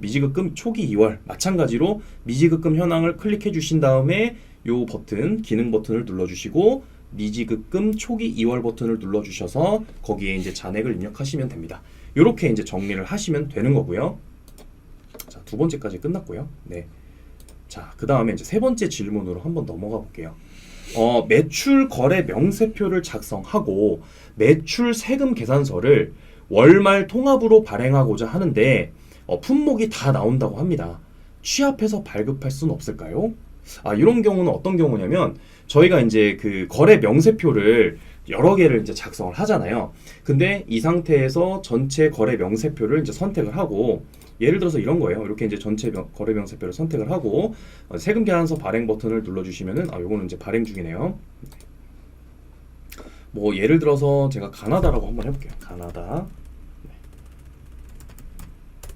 미지급금 초기 2월 마찬가지로 미지급금 현황을 클릭해 주신 다음에 요 버튼 기능 버튼을 눌러 주시고 미지급금 초기 2월 버튼을 눌러 주셔서 거기에 이제 잔액을 입력하시면 됩니다. 요렇게 이제 정리를 하시면 되는 거고요. 자, 두 번째까지 끝났고요. 네. 자, 그다음에 이제 세 번째 질문으로 한번 넘어가 볼게요. 매출 거래 명세표를 작성하고 매출 세금 계산서를 월말 통합으로 발행하고자 하는데 품목이 다 나온다고 합니다. 취합해서 발급할 수는 없을까요? 이런 경우는 어떤 경우냐면 저희가 이제 그 거래 명세표를 여러 개를 이제 작성을 하잖아요. 근데 이 상태에서 전체 거래 명세표를 이제 선택을 하고 예를 들어서 이런 거예요. 이렇게 이제 전체 거래 명세표를 선택을 하고 세금 계산서 발행 버튼을 눌러 주시면은 요거는 이제 발행 중이네요. 뭐 예를 들어서 제가 가나다라고 한번 해볼게요. 가나다.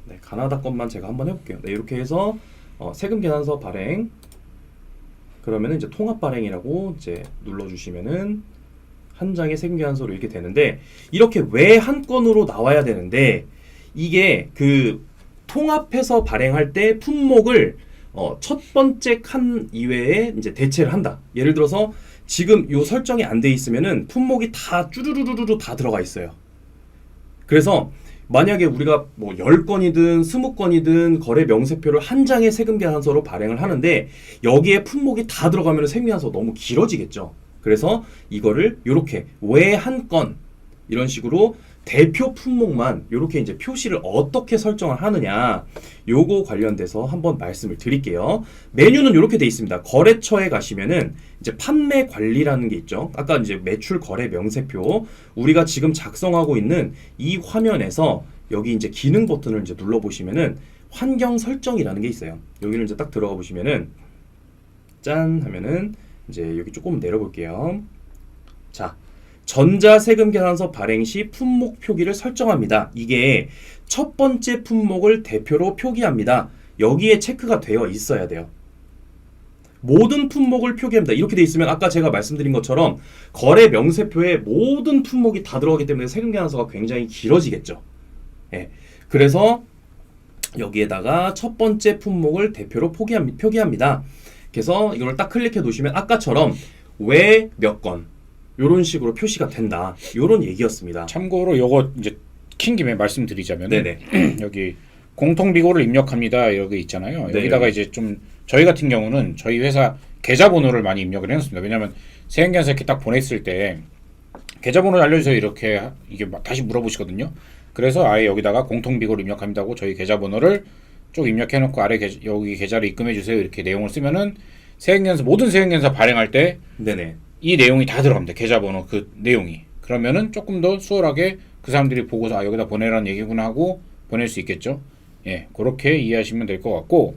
네, 가나다 것만 제가 한번 해볼게요. 네, 이렇게 해서 세금 계산서 발행 그러면은 이제 통합 발행이라고 이제 눌러주시면은 한 장의 세금 계산서로 이렇게 되는데 이렇게 왜 한 건으로 나와야 되는데 이게 그 통합해서 발행할 때 품목을 첫 번째 칸 이외에 이제 대체를 한다. 예를 들어서 지금 요 설정이 안 돼 있으면은 품목이 다 쭈루루루루 다 들어가 있어요. 그래서 만약에 우리가 뭐 10건이든 20건이든 거래 명세표를 한 장의 세금 계산서로 발행을 하는데 여기에 품목이 다 들어가면 세금 계산서 너무 길어지겠죠. 그래서 이거를 요렇게 왜 한 건 이런 식으로 대표 품목만 요렇게 이제 표시를 어떻게 설정을 하느냐 요거 관련돼서 한번 말씀을 드릴게요. 메뉴는 요렇게 돼 있습니다. 거래처에 가시면은 이제 판매 관리라는 게 있죠. 아까 이제 매출 거래 명세표 우리가 지금 작성하고 있는 이 화면에서 여기 이제 기능 버튼을 이제 눌러 보시면은 환경 설정이라는 게 있어요. 여기를 이제 딱 들어가 보시면은 짠 하면은 이제 여기 조금 내려볼게요. 자, 전자세금 계산서 발행 시 품목 표기를 설정합니다. 이게 첫 번째 품목을 대표로 표기합니다. 여기에 체크가 되어 있어야 돼요. 모든 품목을 표기합니다. 이렇게 돼 있으면 아까 제가 말씀드린 것처럼 거래 명세표에 모든 품목이 다 들어가기 때문에 세금 계산서가 굉장히 길어지겠죠. 예. 그래서 여기에다가 첫 번째 품목을 대표로 표기합니다. 그래서 이걸 딱 클릭해 놓으시면 아까처럼 왜 몇 건 요런 식으로 표시가 된다. 요런 얘기였습니다. 참고로 요거 이제 킨 김에 말씀드리자면 네네. 여기 공통비고를 입력합니다. 여기 있잖아요. 네. 여기다가 이제 좀 저희 같은 경우는 저희 회사 계좌번호를 많이 입력을 해놓습니다. 왜냐하면 세금계산서 이렇게 딱 보냈을 때 계좌번호 알려주세요 이렇게 이게 다시 물어보시거든요. 그래서 아예 여기다가 공통비고를 입력합니다고 저희 계좌번호를 쭉 입력해놓고 아래 여기 계좌를 입금해주세요 이렇게 내용을 쓰면은 세금계산서 모든 세금계산서 발행할 때 네네. 이 내용이 다 들어갑니다. 계좌번호 그 내용이. 그러면은 조금 더 수월하게 그 사람들이 보고서 여기다 보내라는 얘기구나 하고 보낼 수 있겠죠. 예, 그렇게 이해하시면 될 것 같고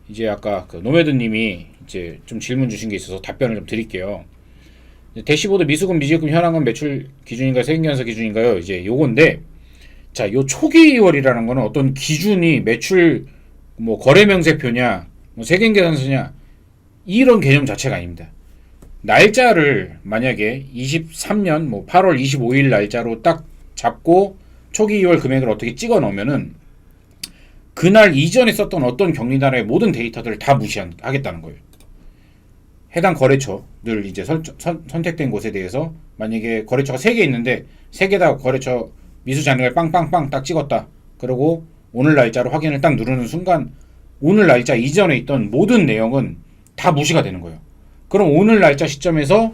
이제 아까 그 노매드님이 이제 좀 질문 주신 게 있어서 답변을 좀 드릴게요. 대시보드 미수금 미지급 현황은 매출 기준인가요? 세금계산서 기준인가요? 이제 요건데 자, 요 초기 2월이라는 거는 어떤 기준이 매출 뭐 거래명세표냐, 뭐 세금계산서냐 이런 개념 자체가 아닙니다. 날짜를 만약에 23년 뭐 8월 25일 날짜로 딱 잡고 초기 2월 금액을 어떻게 찍어 넣으면은 그날 이전에 썼던 어떤 경리단의 모든 데이터들을 다 무시하겠다는 거예요. 해당 거래처들 이제 선택된 곳에 대해서 만약에 거래처가 3개 있는데 3개 다 거래처 미수 잔액을 빵빵빵 딱 찍었다. 그리고 오늘 날짜로 확인을 딱 누르는 순간 오늘 날짜 이전에 있던 모든 내용은 다 무시가 되는 거예요. 그럼 오늘 날짜 시점에서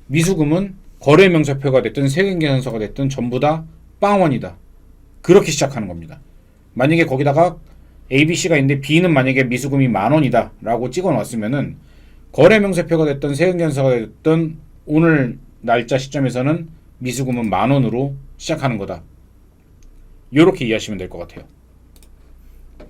미수금은 거래명세표가 됐든 세금계산서가 됐든 전부 다 빵원이다. 그렇게 시작하는 겁니다. 만약에 거기다가 A, B, C가 있는데 B는 만약에 미수금이 10,000원이다라고 찍어놨으면은 거래 명세표가 됐던 세금계산서가 됐던 오늘 날짜 시점에서는 미수금은 10,000원으로 시작하는 거다. 이렇게 이해하시면 될 것 같아요.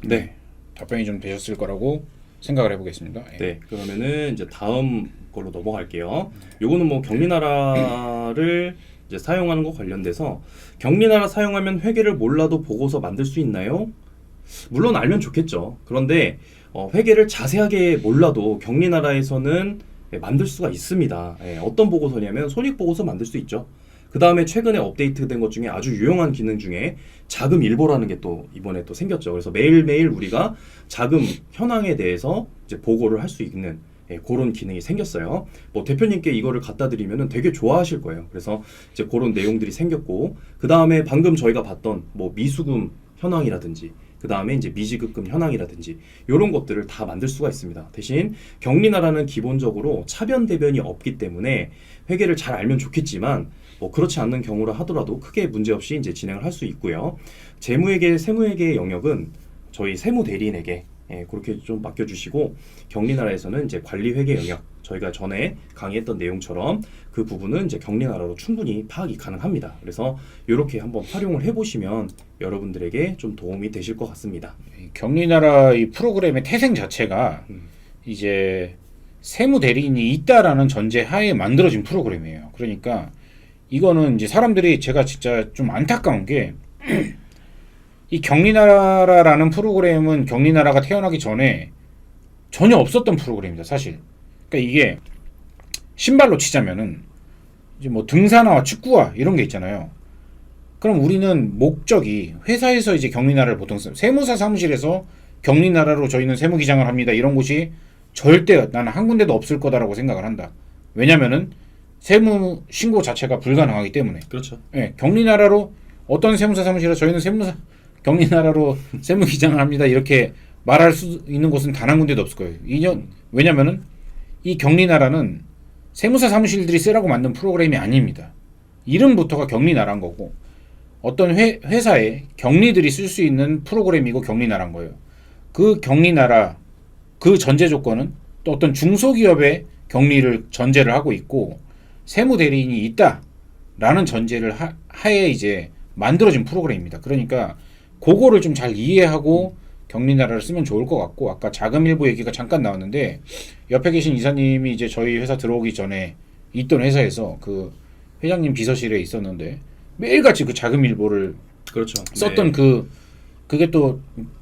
네, 답변이 좀 되셨을 거라고 생각을 해보겠습니다. 예. 네, 그러면은 이제 다음 걸로 넘어갈게요. 요거는 뭐 경리나라를 이제 사용하는 거 관련돼서 경리나라 사용하면 회계를 몰라도 보고서 만들 수 있나요? 물론 알면 좋겠죠. 그런데 회계를 자세하게 몰라도 경리나라에서는 만들 수가 있습니다. 어떤 보고서냐면 손익보고서 만들 수 있죠. 그 다음에 최근에 업데이트된 것 중에 아주 유용한 기능 중에 자금 일보라는 게 또 이번에 또 생겼죠. 그래서 매일매일 우리가 자금 현황에 대해서 이제 보고를 할 수 있는 그런 기능이 생겼어요. 뭐 대표님께 이거를 갖다 드리면은 되게 좋아하실 거예요. 그래서 이제 그런 내용들이 생겼고, 그 다음에 방금 저희가 봤던 뭐 미수금 현황이라든지, 그 다음에 이제 미지급금 현황이라든지 이런 것들을 다 만들 수가 있습니다. 대신 경리나라는 기본적으로 차변 대변이 없기 때문에 회계를 잘 알면 좋겠지만 뭐 그렇지 않는 경우라 하더라도 크게 문제없이 이제 진행을 할 수 있고요. 재무회계, 세무회계의 영역은 저희 세무대리인에게 그렇게 좀 맡겨주시고, 경리나라에서는 이제 관리회계 영역, 저희가 전에 강의했던 내용처럼 그 부분은 이제 경리나라로 충분히 파악이 가능합니다. 그래서 이렇게 한번 활용을 해보시면 여러분들에게 좀 도움이 되실 것 같습니다. 경리나라 이 프로그램의 태생 자체가 이제 세무 대리인이 있다라는 전제 하에 만들어진 프로그램이에요. 그러니까 이거는 이제 사람들이, 제가 진짜 좀 안타까운 게 이 경리나라라는 프로그램은 경리나라가 태어나기 전에 전혀 없었던 프로그램입니다, 사실. 그러니까 이게 신발로 치자면은 이제 뭐 등산화와 축구화 이런 게 있잖아요. 그럼 우리는 목적이 회사에서 이제 경리나라를 보통 세무사 사무실에서 경리나라로 저희는 세무기장을 합니다. 이런 곳이 절대 나는 한 군데도 없을 거다라고 생각을 한다. 왜냐면은 세무 신고 자체가 불가능하기 때문에. 그렇죠. 예, 경리나라로 어떤 세무사 사무실에서 저희는 세무사 경리나라로 세무기장을 합니다. 이렇게 말할 수 있는 곳은 단 한 군데도 없을 거예요. 왜냐면은 이 경리나라는 세무사 사무실들이 쓰라고 만든 프로그램이 아닙니다. 이름부터가 경리나라인 거고, 어떤 회사에 경리들이 쓸 수 있는 프로그램이고 경리나라인 거예요. 그 경리나라, 그 전제 조건은 또 어떤 중소기업의 경리를 전제를 하고 있고, 세무대리인이 있다라는 전제를 하에 이제 만들어진 프로그램입니다. 그러니까 그거를 좀 잘 이해하고 경리나라를 쓰면 좋을 것 같고, 아까 자금일보 얘기가 잠깐 나왔는데 옆에 계신 이사님이 이제 저희 회사 들어오기 전에 있던 회사에서 그 회장님 비서실에 있었는데 매일같이 그 자금일보를 그렇죠. 썼던 네. 그게 또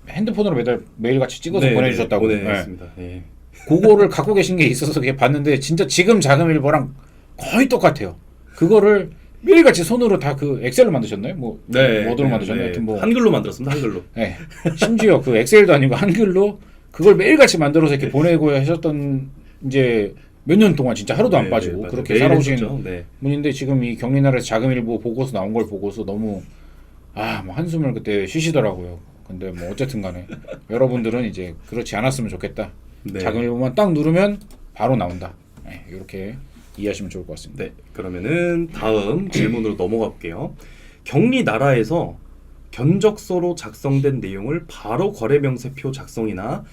핸드폰으로 매일같이 찍어서 보내주셨다고. 보내주셨습니다. 네. 그거를 갖고 계신 게 있어서 그게 봤는데 진짜 지금 자금일보랑 거의 똑같아요. 그거를 매일같이 손으로 다 그 엑셀로 만드셨나요? 뭐 뭐로 만드셨나요? 하여튼 뭐 한글로 만들었습니다. 한글로. 네. 심지어 그 엑셀도 아니고 한글로 그걸 매일같이 만들어서 이렇게 보내고 하셨던, 이제 몇 년 동안 진짜 하루도 안 빠지고 그렇게 살아오신 분인데, 지금 이 경리나라에서 자금일보 보고서 나온 걸 보고서 너무 뭐 한숨을 그때 쉬시더라고요. 근데 뭐 어쨌든 간에 여러분들은 이제 그렇지 않았으면 좋겠다. 네. 자금일보만 딱 누르면 바로 나온다. 네, 이렇게 이해하시면 좋을 것 같습니다. 네, 그러면은 다음 질문으로 넘어가 볼게요. 경리나라에서 견적서로 작성된 내용을 바로 거래명세표 작성이나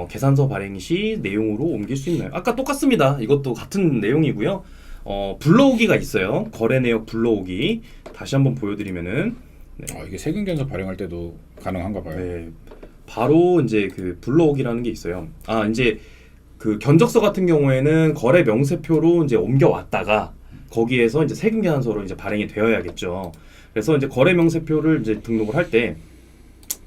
계산서 발행 시 내용으로 옮길 수 있나요? 아까 똑같습니다. 이것도 같은 내용이고요. 불러오기가 있어요. 거래내역 불러오기. 다시 한번 보여드리면은 이게 세금견서 발행할 때도 가능한가 봐요. 네, 바로 이제 그 불러오기라는 게 있어요. 이제 그 견적서 같은 경우에는 거래 명세표로 이제 옮겨왔다가 거기에서 이제 세금 계산서로 이제 발행이 되어야겠죠. 그래서 이제 거래 명세표를 이제 등록을 할 때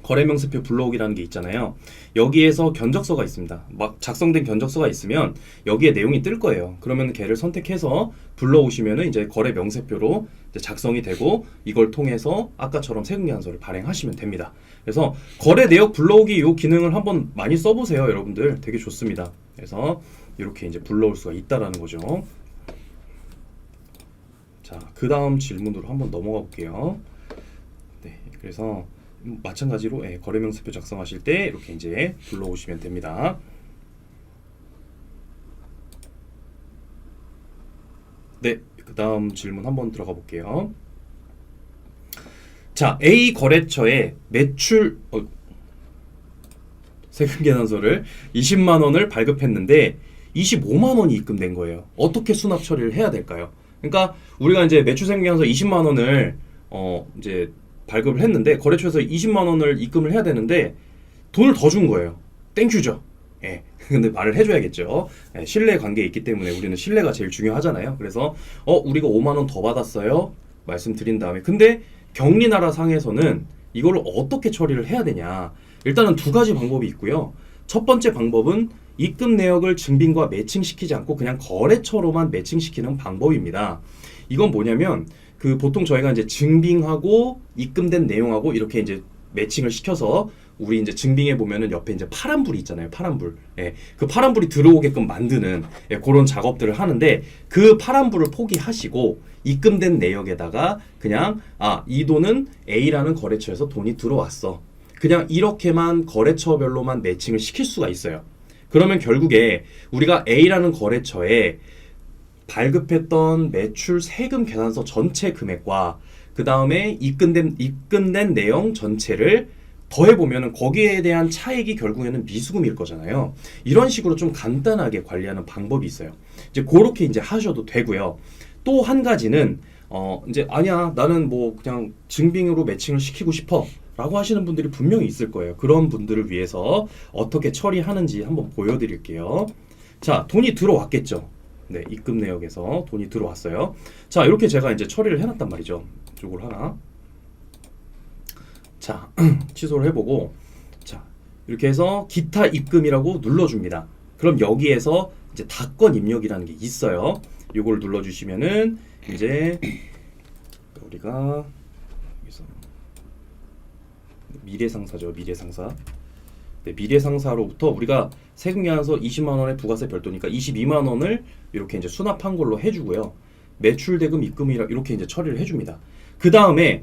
거래 명세표 불러오기라는 게 있잖아요. 여기에서 견적서가 있습니다. 막 작성된 견적서가 있으면 여기에 내용이 뜰 거예요. 그러면 걔를 선택해서 불러오시면은 이제 거래 명세표로 이제 작성이 되고, 이걸 통해서 아까처럼 세금 계산서를 발행하시면 됩니다. 그래서 거래 내역 불러오기 이 기능을 한번 많이 써보세요, 여러분들. 되게 좋습니다. 그래서 이렇게 이제 불러올 수가 있다라는 거죠. 자, 그 다음 질문으로 한번 넘어가 볼게요. 네, 그래서 마찬가지로 거래명세표 작성하실 때 이렇게 이제 불러오시면 됩니다. 네, 그 다음 질문 한번 들어가 볼게요. 자, A 거래처에 매출 세금 계산서를 20만 원을 발급했는데 25만 원이 입금된 거예요. 어떻게 수납 처리를 해야 될까요? 그러니까 우리가 이제 매출 세금 계산서 20만 원을 이제 발급을 했는데 거래처에서 20만 원을 입금을 해야 되는데 돈을 더 준 거예요. 땡큐죠. 예. 근데 말을 해줘야겠죠. 예, 신뢰 관계에 있기 때문에 우리는 신뢰가 제일 중요하잖아요. 그래서 우리가 5만 원 더 받았어요. 말씀드린 다음에 근데 격리나라 상에서는 이걸 어떻게 처리를 해야 되냐. 일단은 두 가지 방법이 있고요. 첫 번째 방법은 입금 내역을 증빙과 매칭시키지 않고 그냥 거래처로만 매칭시키는 방법입니다. 이건 뭐냐면 그 보통 저희가 이제 증빙하고 입금된 내용하고 이렇게 이제 매칭을 시켜서 우리 이제 증빙해 보면은 옆에 이제 파란불이 있잖아요. 파란불. 예. 그 파란불이 들어오게끔 만드는 그런 작업들을 하는데 그 파란불을 포기하시고 입금된 내역에다가 그냥 이 돈은 A라는 거래처에서 돈이 들어왔어. 그냥 이렇게만 거래처별로만 매칭을 시킬 수가 있어요. 그러면 결국에 우리가 A라는 거래처에 발급했던 매출 세금 계산서 전체 금액과 그 다음에 입금된 내용 전체를 더해보면 거기에 대한 차액이 결국에는 미수금일 거잖아요. 이런 식으로 좀 간단하게 관리하는 방법이 있어요. 이제 그렇게 이제 하셔도 되고요. 또 한 가지는 이제 아니야 나는 뭐 그냥 증빙으로 매칭을 시키고 싶어 라고 하시는 분들이 분명히 있을 거예요. 그런 분들을 위해서 어떻게 처리하는지 한번 보여드릴게요. 자, 돈이 들어왔겠죠. 네, 입금 내역에서 돈이 들어왔어요. 자, 이렇게 제가 이제 처리를 해놨단 말이죠. 이걸 하나. 자, 취소를 해보고, 자, 이렇게 해서 기타 입금이라고 눌러줍니다. 그럼 여기에서 이제 다건 입력이라는 게 있어요. 이걸 눌러주시면은 이제 우리가 여기서 미래상사죠, 미래상사. 네, 미래상사로부터 우리가 세금계산서 20만 원에 부가세 별도니까 22만 원을 이렇게 이제 수납한 걸로 해주고요. 매출대금 입금이라 이렇게 이제 처리를 해줍니다. 그 다음에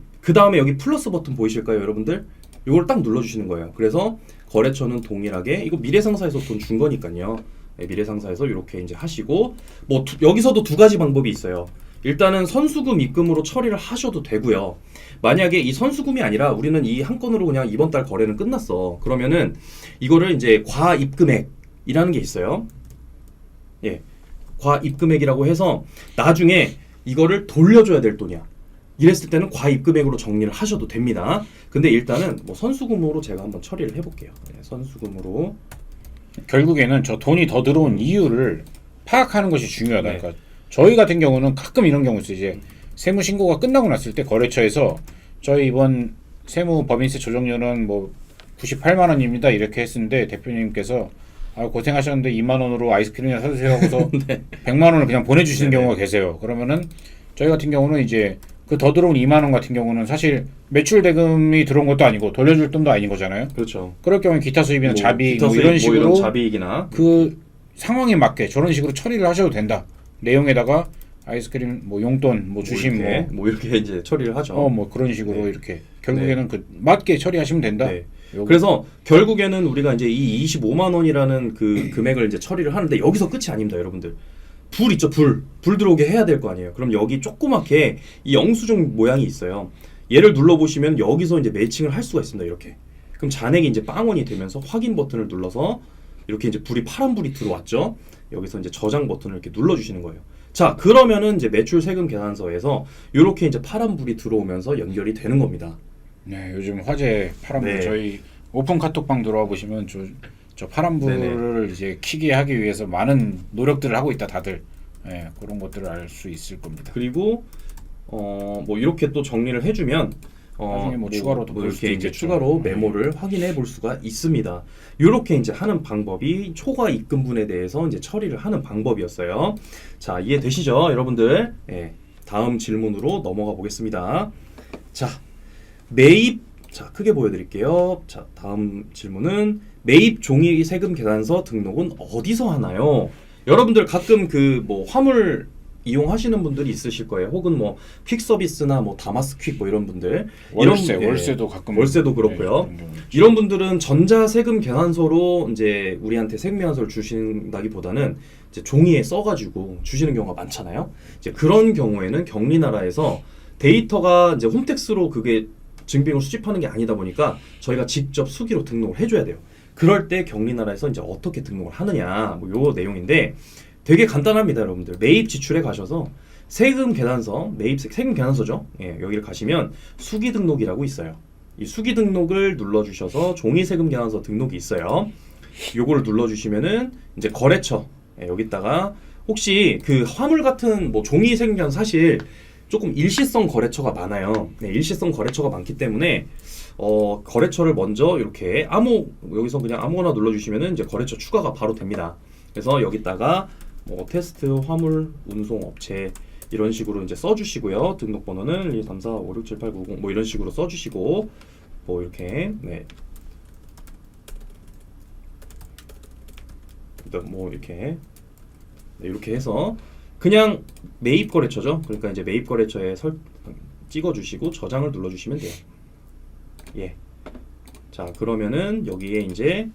여기 플러스 버튼 보이실까요, 여러분들? 이걸 딱 눌러주시는 거예요. 그래서 거래처는 동일하게 이거 미래상사에서 돈 준 거니까요. 네, 미래상사에서 이렇게 이제 하시고 뭐 여기서도 두 가지 방법이 있어요. 일단은 선수금 입금으로 처리를 하셔도 되고요. 만약에 이 선수금이 아니라 우리는 이 한 건으로 그냥 이번 달 거래는 끝났어. 그러면은 이거를 이제 과입금액이라는 게 있어요. 예, 과입금액이라고 해서 나중에 이거를 돌려줘야 될 돈이야. 이랬을 때는 과입금액으로 정리를 하셔도 됩니다. 근데 일단은 뭐 선수금으로 제가 한번 처리를 해볼게요. 네, 선수금으로. 결국에는 저 돈이 더 들어온 이유를 파악하는 것이 중요하다. 네. 그러니까 저희 같은 경우는 가끔 이런 경우 있어요. 이제 세무 신고가 끝나고 났을 때 거래처에서 저희 이번 세무 법인세 조정료는 뭐 98만 원입니다. 이렇게 했는데 대표님께서 고생하셨는데 2만 원으로 아이스크림이나 사주세요 하고서 네. 100만 원을 그냥 보내주시는 네네. 경우가 계세요. 그러면은 저희 같은 경우는 이제 그 더 들어온 2만 원 같은 경우는 사실 매출 대금이 들어온 것도 아니고 돌려줄 돈도 아닌 거잖아요. 그렇죠. 그럴 경우에 기타 수입이나 자비 기타 뭐 수입, 이런 식으로 자비익이나 그 상황에 맞게 저런 식으로 처리를 하셔도 된다. 내용에다가 아이스크림 뭐 용돈 뭐 주심 뭐 이렇게 이제 처리를 하죠. 뭐 그런 식으로 네. 이렇게 결국에는 그 맞게 처리하시면 된다. 네. 그래서 결국에는 우리가 이제 이 25만 원이라는 그 금액을 이제 처리를 하는데 여기서 끝이 아닙니다, 여러분들. 불 있죠, 불 들어오게 해야 될 거 아니에요. 그럼 여기 조그맣게 이 영수증 모양이 있어요. 얘를 눌러보시면 여기서 이제 매칭을 할 수가 있습니다, 이렇게. 그럼 잔액이 이제 빵원이 되면서 확인 버튼을 눌러서 이렇게 이제 파란 불이 들어왔죠. 여기서 이제 저장 버튼을 이렇게 눌러주시는 거예요. 자, 그러면은 이제 매출 세금 계산서에서 이렇게 이제 파란 불이 들어오면서 연결이 되는 겁니다. 네, 요즘 화제 파란불 네. 저희 오픈 카톡방 들어와 보시면 저 파란불을 이제 켜게 하기 위해서 많은 노력들을 하고 있다 다들. 네, 그런 것들을 알 수 있을 겁니다. 그리고 뭐 이렇게 또 정리를 해주면 나중에 뭐 추가로 더 볼 수도 이렇게 이제 있겠죠. 추가로 메모를 확인해 볼 수가 있습니다. 이렇게 이제 하는 방법이 초과 입금분에 대해서 이제 처리를 하는 방법이었어요. 자, 이해되시죠, 여러분들? 예, 다음 질문으로 넘어가 보겠습니다. 자, 매입. 자, 크게 보여드릴게요. 자, 다음 질문은 매입 종이 세금 계산서 등록은 어디서 하나요? 여러분들 가끔 그 뭐 화물 이용하시는 분들이 있으실 거예요. 혹은 뭐 퀵서비스나 뭐 다마스퀵 뭐 이런 분들, 월세도 가끔 월세도 그렇고요. 네, 이런 분들은 전자세금 계산서로 이제 우리한테 세금 계산서를 주신다기보다는 이제 종이에 써가지고 주시는 경우가 많잖아요. 이제 그런 경우에는 격리나라에서 데이터가 이제 홈택스로 그게 증빙을 수집하는 게 아니다 보니까 저희가 직접 수기로 등록을 해줘야 돼요. 그럴 때 격리나라에서 이제 어떻게 등록을 하느냐 뭐 요 내용인데 되게 간단합니다, 여러분들. 매입 지출에 가셔서 세금 계산서, 매입 세금 계산서죠. 예, 여기를 가시면 수기 등록이라고 있어요. 이 수기 등록을 눌러주셔서 종이 세금 계산서 등록이 있어요. 요거를 눌러주시면은 이제 거래처, 예, 여기다가 혹시 그 화물 같은 뭐 종이 세금 계산서 사실 조금 일시성 거래처가 많아요. 네, 일시성 거래처가 많기 때문에 거래처를 먼저 이렇게 여기서 그냥 아무거나 눌러주시면은 이제 거래처 추가가 바로 됩니다. 그래서 여기다가 뭐 테스트 화물 운송 업체 이런 식으로 이제 써주시고요. 등록번호는 1, 2, 3, 4, 5, 6, 7, 8, 9, 10 뭐 이런 식으로 써주시고 뭐 이렇게 네. 뭐 이렇게 네, 이렇게 해서 그냥 매입 거래처죠. 그러니까 이제 매입 거래처에 찍어주시고 저장을 눌러주시면 돼요. 예. 자 그러면은 여기에 이제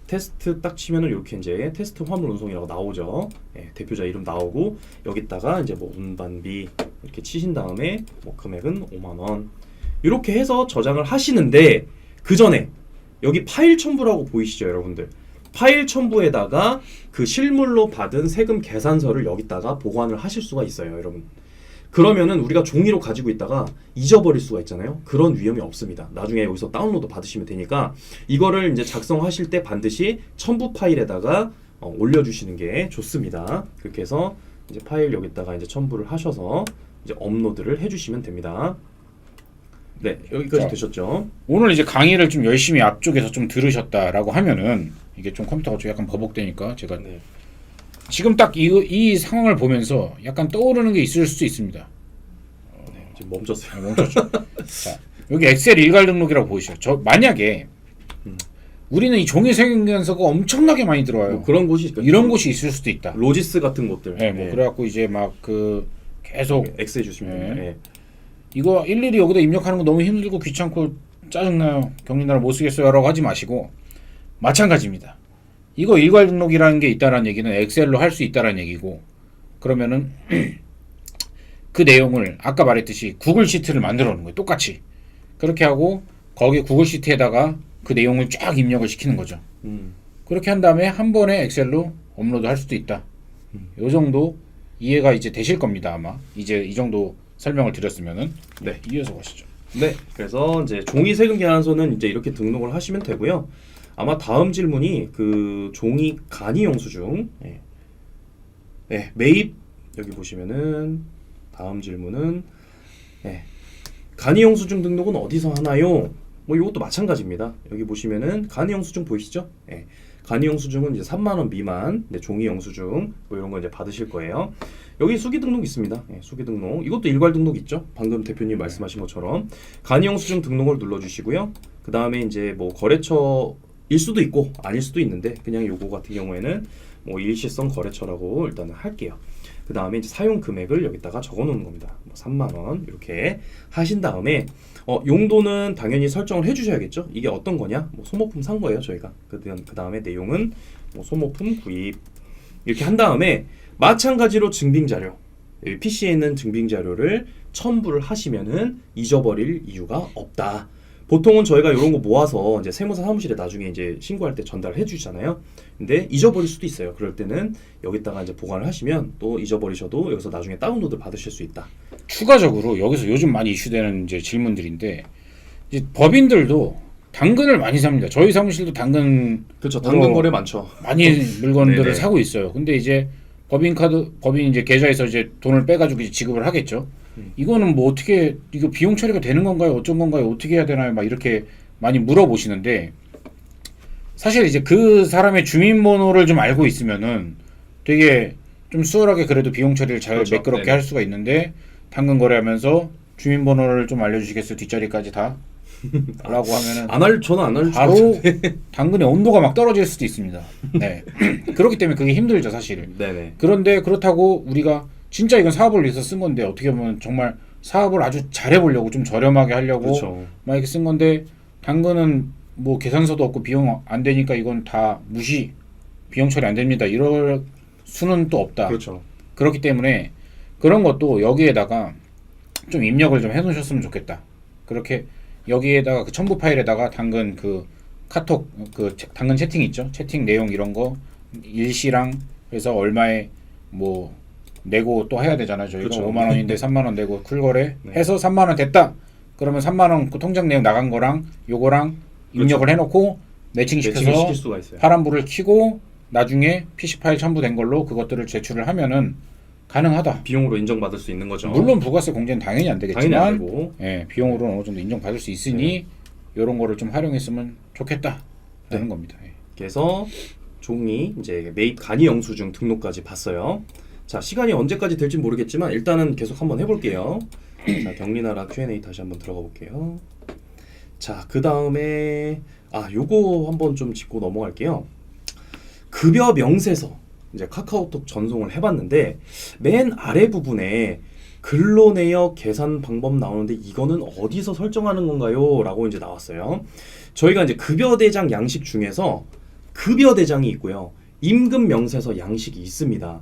테스트 딱 치면은 이렇게 이제 테스트 화물 운송이라고 나오죠. 예, 대표자 이름 나오고 여기다가 이제 뭐 운반비 이렇게 치신 다음에 뭐 금액은 5만 원 이렇게 해서 저장을 하시는데 그 전에 여기 파일 첨부라고 보이시죠, 여러분들? 파일 첨부에다가 그 실물로 받은 세금 계산서를 여기다가 보관을 하실 수가 있어요, 여러분. 그러면은 우리가 종이로 가지고 있다가 잊어버릴 수가 있잖아요. 그런 위험이 없습니다. 나중에 여기서 다운로드 받으시면 되니까 이거를 이제 작성하실 때 반드시 첨부 파일에다가 올려주시는 게 좋습니다. 그렇게 해서 이제 파일 여기다가 이제 첨부를 하셔서 이제 업로드를 해주시면 됩니다. 네, 여기까지 자, 되셨죠? 오늘 이제 강의를 좀 열심히 앞쪽에서 좀 들으셨다라고 하면은 이게 좀 컴퓨터가 좀 약간 버벅대니까 제가 네. 지금 딱 이 상황을 보면서 약간 떠오르는 게 있을 수 있습니다. 네, 지금 멈췄어요. 멈췄죠. 자, 여기 엑셀 일괄 등록이라고 보이시죠? 저 만약에 우리는 이 종이 세금계산서가 엄청나게 많이 들어와요. 뭐 그런 곳이 있겠죠. 이런 곳이 있을 수도 있다. 로지스 같은 곳들. 네, 뭐 그래갖고 이제 막 그 계속 X 해주시면 네. 됩니다. 네. 이거 일일이 여기다 입력하는 거 너무 힘들고 귀찮고 짜증나요. 격리나라 못 쓰겠어요라고 하지 마시고 마찬가지입니다. 이거 일괄 등록이라는 게 있다라는 얘기는 엑셀로 할 수 있다라는 얘기고 그러면은 그 내용을 아까 말했듯이 구글 시트를 만들어 놓는 거예요. 똑같이 그렇게 하고 거기 구글 시트에다가 그 내용을 쫙 입력을 시키는 거죠. 그렇게 한 다음에 한 번에 엑셀로 업로드 할 수도 있다. 요 정도 이해가 이제 되실 겁니다. 아마 이제 이 정도 설명을 드렸으면은 네. 이어서 가시죠. 네, 그래서 이제 종이 세금 계산서는 이제 이렇게 등록을 하시면 되고요. 아마 다음 질문이 그 종이 간이 영수증, 예. 네, 매입 여기 보시면은 다음 질문은 예. 간이 영수증 등록은 어디서 하나요? 뭐 이것도 마찬가지입니다. 여기 보시면은 간이 영수증 보이시죠? 예. 간이 영수증은 이제 3만 원 미만, 네, 종이 영수증 뭐 이런 거 이제 받으실 거예요. 여기 수기 등록 있습니다. 예, 수기 등록. 이것도 일괄 등록 있죠? 방금 대표님 말씀하신 것처럼 간이 영수증 등록을 눌러주시고요. 그 다음에 이제 뭐 거래처일 수도 있고 아닐 수도 있는데 그냥 요거 같은 경우에는 뭐 일시성 거래처라고 일단은 할게요. 그 다음에 이제 사용 금액을 여기다가 적어놓는 겁니다. 뭐 3만 원 이렇게 하신 다음에 용도는 당연히 설정을 해주셔야겠죠. 이게 어떤 거냐? 뭐 소모품 산 거예요, 저희가. 그 다음에 내용은 뭐 소모품 구입 이렇게 한 다음에 마찬가지로 증빙 자료, PC에 있는 증빙 자료를 첨부를 하시면은 잊어버릴 이유가 없다. 보통은 저희가 이런 거 모아서 이제 세무사 사무실에 나중에 이제 신고할 때 전달을 해주잖아요. 근데 잊어버릴 수도 있어요. 그럴 때는 여기다가 이제 보관을 하시면 또 잊어버리셔도 여기서 나중에 다운로드 받으실 수 있다. 추가적으로 여기서 요즘 많이 이슈되는 이제 질문들인데 이제 법인들도 당근을 많이 삽니다. 저희 사무실도 당근 그렇죠. 당근 거래 많죠. 많이 물건들을 네네. 사고 있어요. 근데 이제 법인 이제 계좌에서 이제 돈을 빼가지고 이제 지급을 하겠죠. 이거는 뭐 어떻게 이거 비용 처리가 되는 건가요? 어쩐 건가요? 어떻게 해야 되나요? 막 이렇게 많이 물어보시는데 사실 이제 그 사람의 주민번호를 좀 알고 있으면은 되게 좀 수월하게 그래도 비용 처리를 잘 그렇죠. 매끄럽게 네네. 할 수가 있는데 당근 거래하면서 주민번호를 좀 알려주시겠어요? 뒷자리까지 다? 라고 하면은 저는 안 알려줄 바로 당근의 온도가 막 떨어질 수도 있습니다. 네. 그렇기 때문에 그게 힘들죠, 사실. 네네. 그런데 그렇다고 우리가 진짜 이건 사업을 위해서 쓴 건데 어떻게 보면 정말 사업을 아주 잘해보려고 좀 저렴하게 하려고 그렇죠. 막 이렇게 쓴 건데 당근은 뭐 계산서도 없고 비용 안 되니까 이건 다 무시, 비용 처리 안 됩니다. 이럴 수는 또 없다. 그렇죠. 그렇기 때문에 그런 것도 여기에다가 좀 입력을 좀 해놓으셨으면 좋겠다. 그렇게 여기에다가 그 첨부 파일에다가 당근 그 카톡 그 당근 채팅 있죠? 채팅 내용 이런 거 일시랑 해서 얼마에 뭐 내고 또 해야 되잖아요. 저희가 그렇죠. 5만 원인데 3만 원 내고 쿨거래 네. 해서 3만 원 됐다. 그러면 3만 원 그 통장 내용 나간 거랑 요거랑 입력을 해놓고 매칭을 매칭시켜서 시킬 수가 있어요. 파란불을 켜고 나중에 PC 파일 첨부된 걸로 그것들을 제출을 하면은 가능하다. 비용으로 인정받을 수 있는 거죠. 물론 부가세 공제는 당연히 안 당연히 안 되겠지만 되고. 예, 비용으로는 어느 정도 인정받을 수 있으니 이런 거를 좀 활용했으면 좋겠다라는 네. 겁니다. 예. 그래서 종이 이제 매입 간이 영수증 등록까지 봤어요. 자, 시간이 언제까지 될지 모르겠지만 일단은 계속 한번 해볼게요. 자, 경리나라 Q&A 다시 한번 들어가 볼게요. 자, 그 다음에 요거 한번 좀 짚고 넘어갈게요. 급여 명세서 이제 카카오톡 전송을 해봤는데 맨 아래 부분에 근로내역 계산 방법 나오는데 이거는 어디서 설정하는 건가요? 라고 이제 나왔어요. 저희가 이제 급여대장 양식 중에서 급여대장이 있고요. 임금명세서 양식이 있습니다.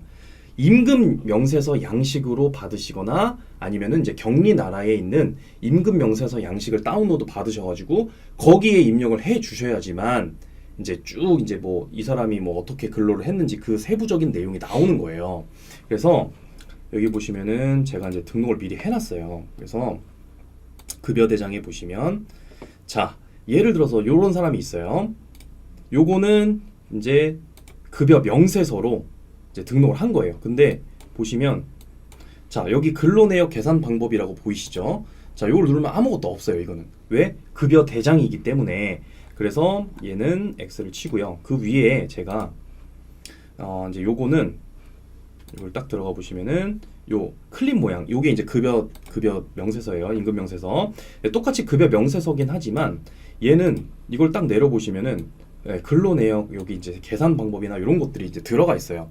임금명세서 양식으로 받으시거나 아니면은 이제 격리나라에 있는 임금명세서 양식을 다운로드 받으셔가지고 거기에 입력을 해 주셔야지만 이제 쭉 이제 뭐 이 사람이 뭐 어떻게 근로를 했는지 그 세부적인 내용이 나오는 거예요. 그래서 여기 보시면은 제가 이제 등록을 미리 해놨어요. 그래서 급여대장에 보시면 자, 예를 들어서 요런 사람이 있어요. 요거는 이제 급여 명세서로 이제 등록을 한 거예요. 근데 보시면 자, 여기 근로내역 계산 방법이라고 보이시죠? 자, 요걸 누르면 아무것도 없어요. 이거는 왜? 급여 대장이기 때문에. 그래서 얘는 X를 치고요. 그 위에 제가 이제 요거는 이걸 딱 들어가 보시면은 요 클립 모양 요게 이제 급여 명세서예요. 임금 명세서. 똑같이 급여 명세서긴 하지만 얘는 이걸 딱 내려 보시면은 근로 내역 여기 이제 계산 방법이나 이런 것들이 이제 들어가 있어요.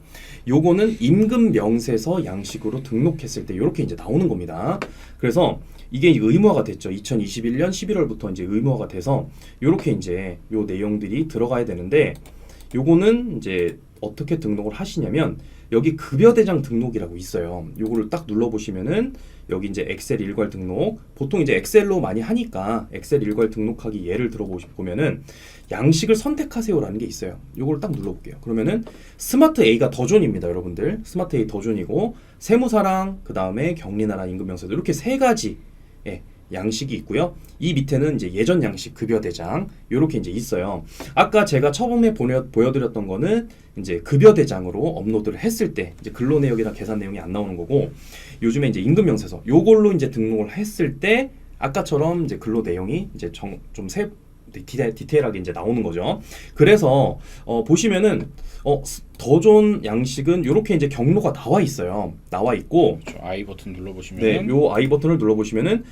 요거는 임금 명세서 양식으로 등록했을 때 이렇게 이제 나오는 겁니다. 그래서 이게 의무화가 됐죠. 2021년 11월부터 이제 의무화가 돼서 요렇게 이제 요 내용들이 들어가야 되는데 요거는 이제 어떻게 등록을 하시냐면 여기 급여대장 등록이라고 있어요. 요거를 딱 눌러보시면은 여기 이제 엑셀 일괄 등록 보통 이제 엑셀로 많이 하니까 엑셀 일괄 등록하기 예를 들어 보면은 양식을 선택하세요라는 게 있어요. 요걸 딱 눌러볼게요. 그러면은 스마트 A가 더존입니다, 여러분들. 스마트 A 더존이고 세무사랑 그 다음에 격리나라 임금명세서 이렇게 세 가지 양식이 있고요. 이 밑에는 이제 예전 양식 급여대장 이렇게 이제 있어요. 아까 제가 처음에 보여드렸던 거는 이제 급여대장으로 업로드를 했을 때 이제 근로내역이나 계산 내용이 안 나오는 거고 요즘에 이제 임금명세서 요걸로 이제 등록을 했을 때 아까처럼 이제 근로 내용이 이제 좀 디테일하게 이제 나오는 거죠. 그래서 보시면은 더존 양식은 이렇게 이제 경로가 나와 있어요. 나와 있고 그렇죠. I 버튼 눌러보시면 네, 요 I 버튼을 눌러보시면은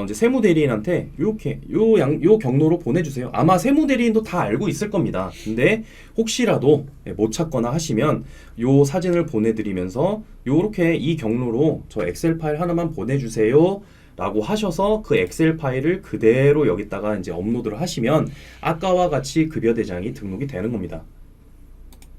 이제 세무대리인한테 이렇게 요 경로로 보내주세요. 아마 세무대리인도 다 알고 있을 겁니다. 근데 혹시라도 못 찾거나 하시면 요 사진을 보내드리면서 요렇게 이 경로로 저 엑셀 파일 하나만 보내주세요. 라고 하셔서 그 엑셀 파일을 그대로 여기다가 이제 업로드를 하시면 아까와 같이 급여대장이 등록이 되는 겁니다.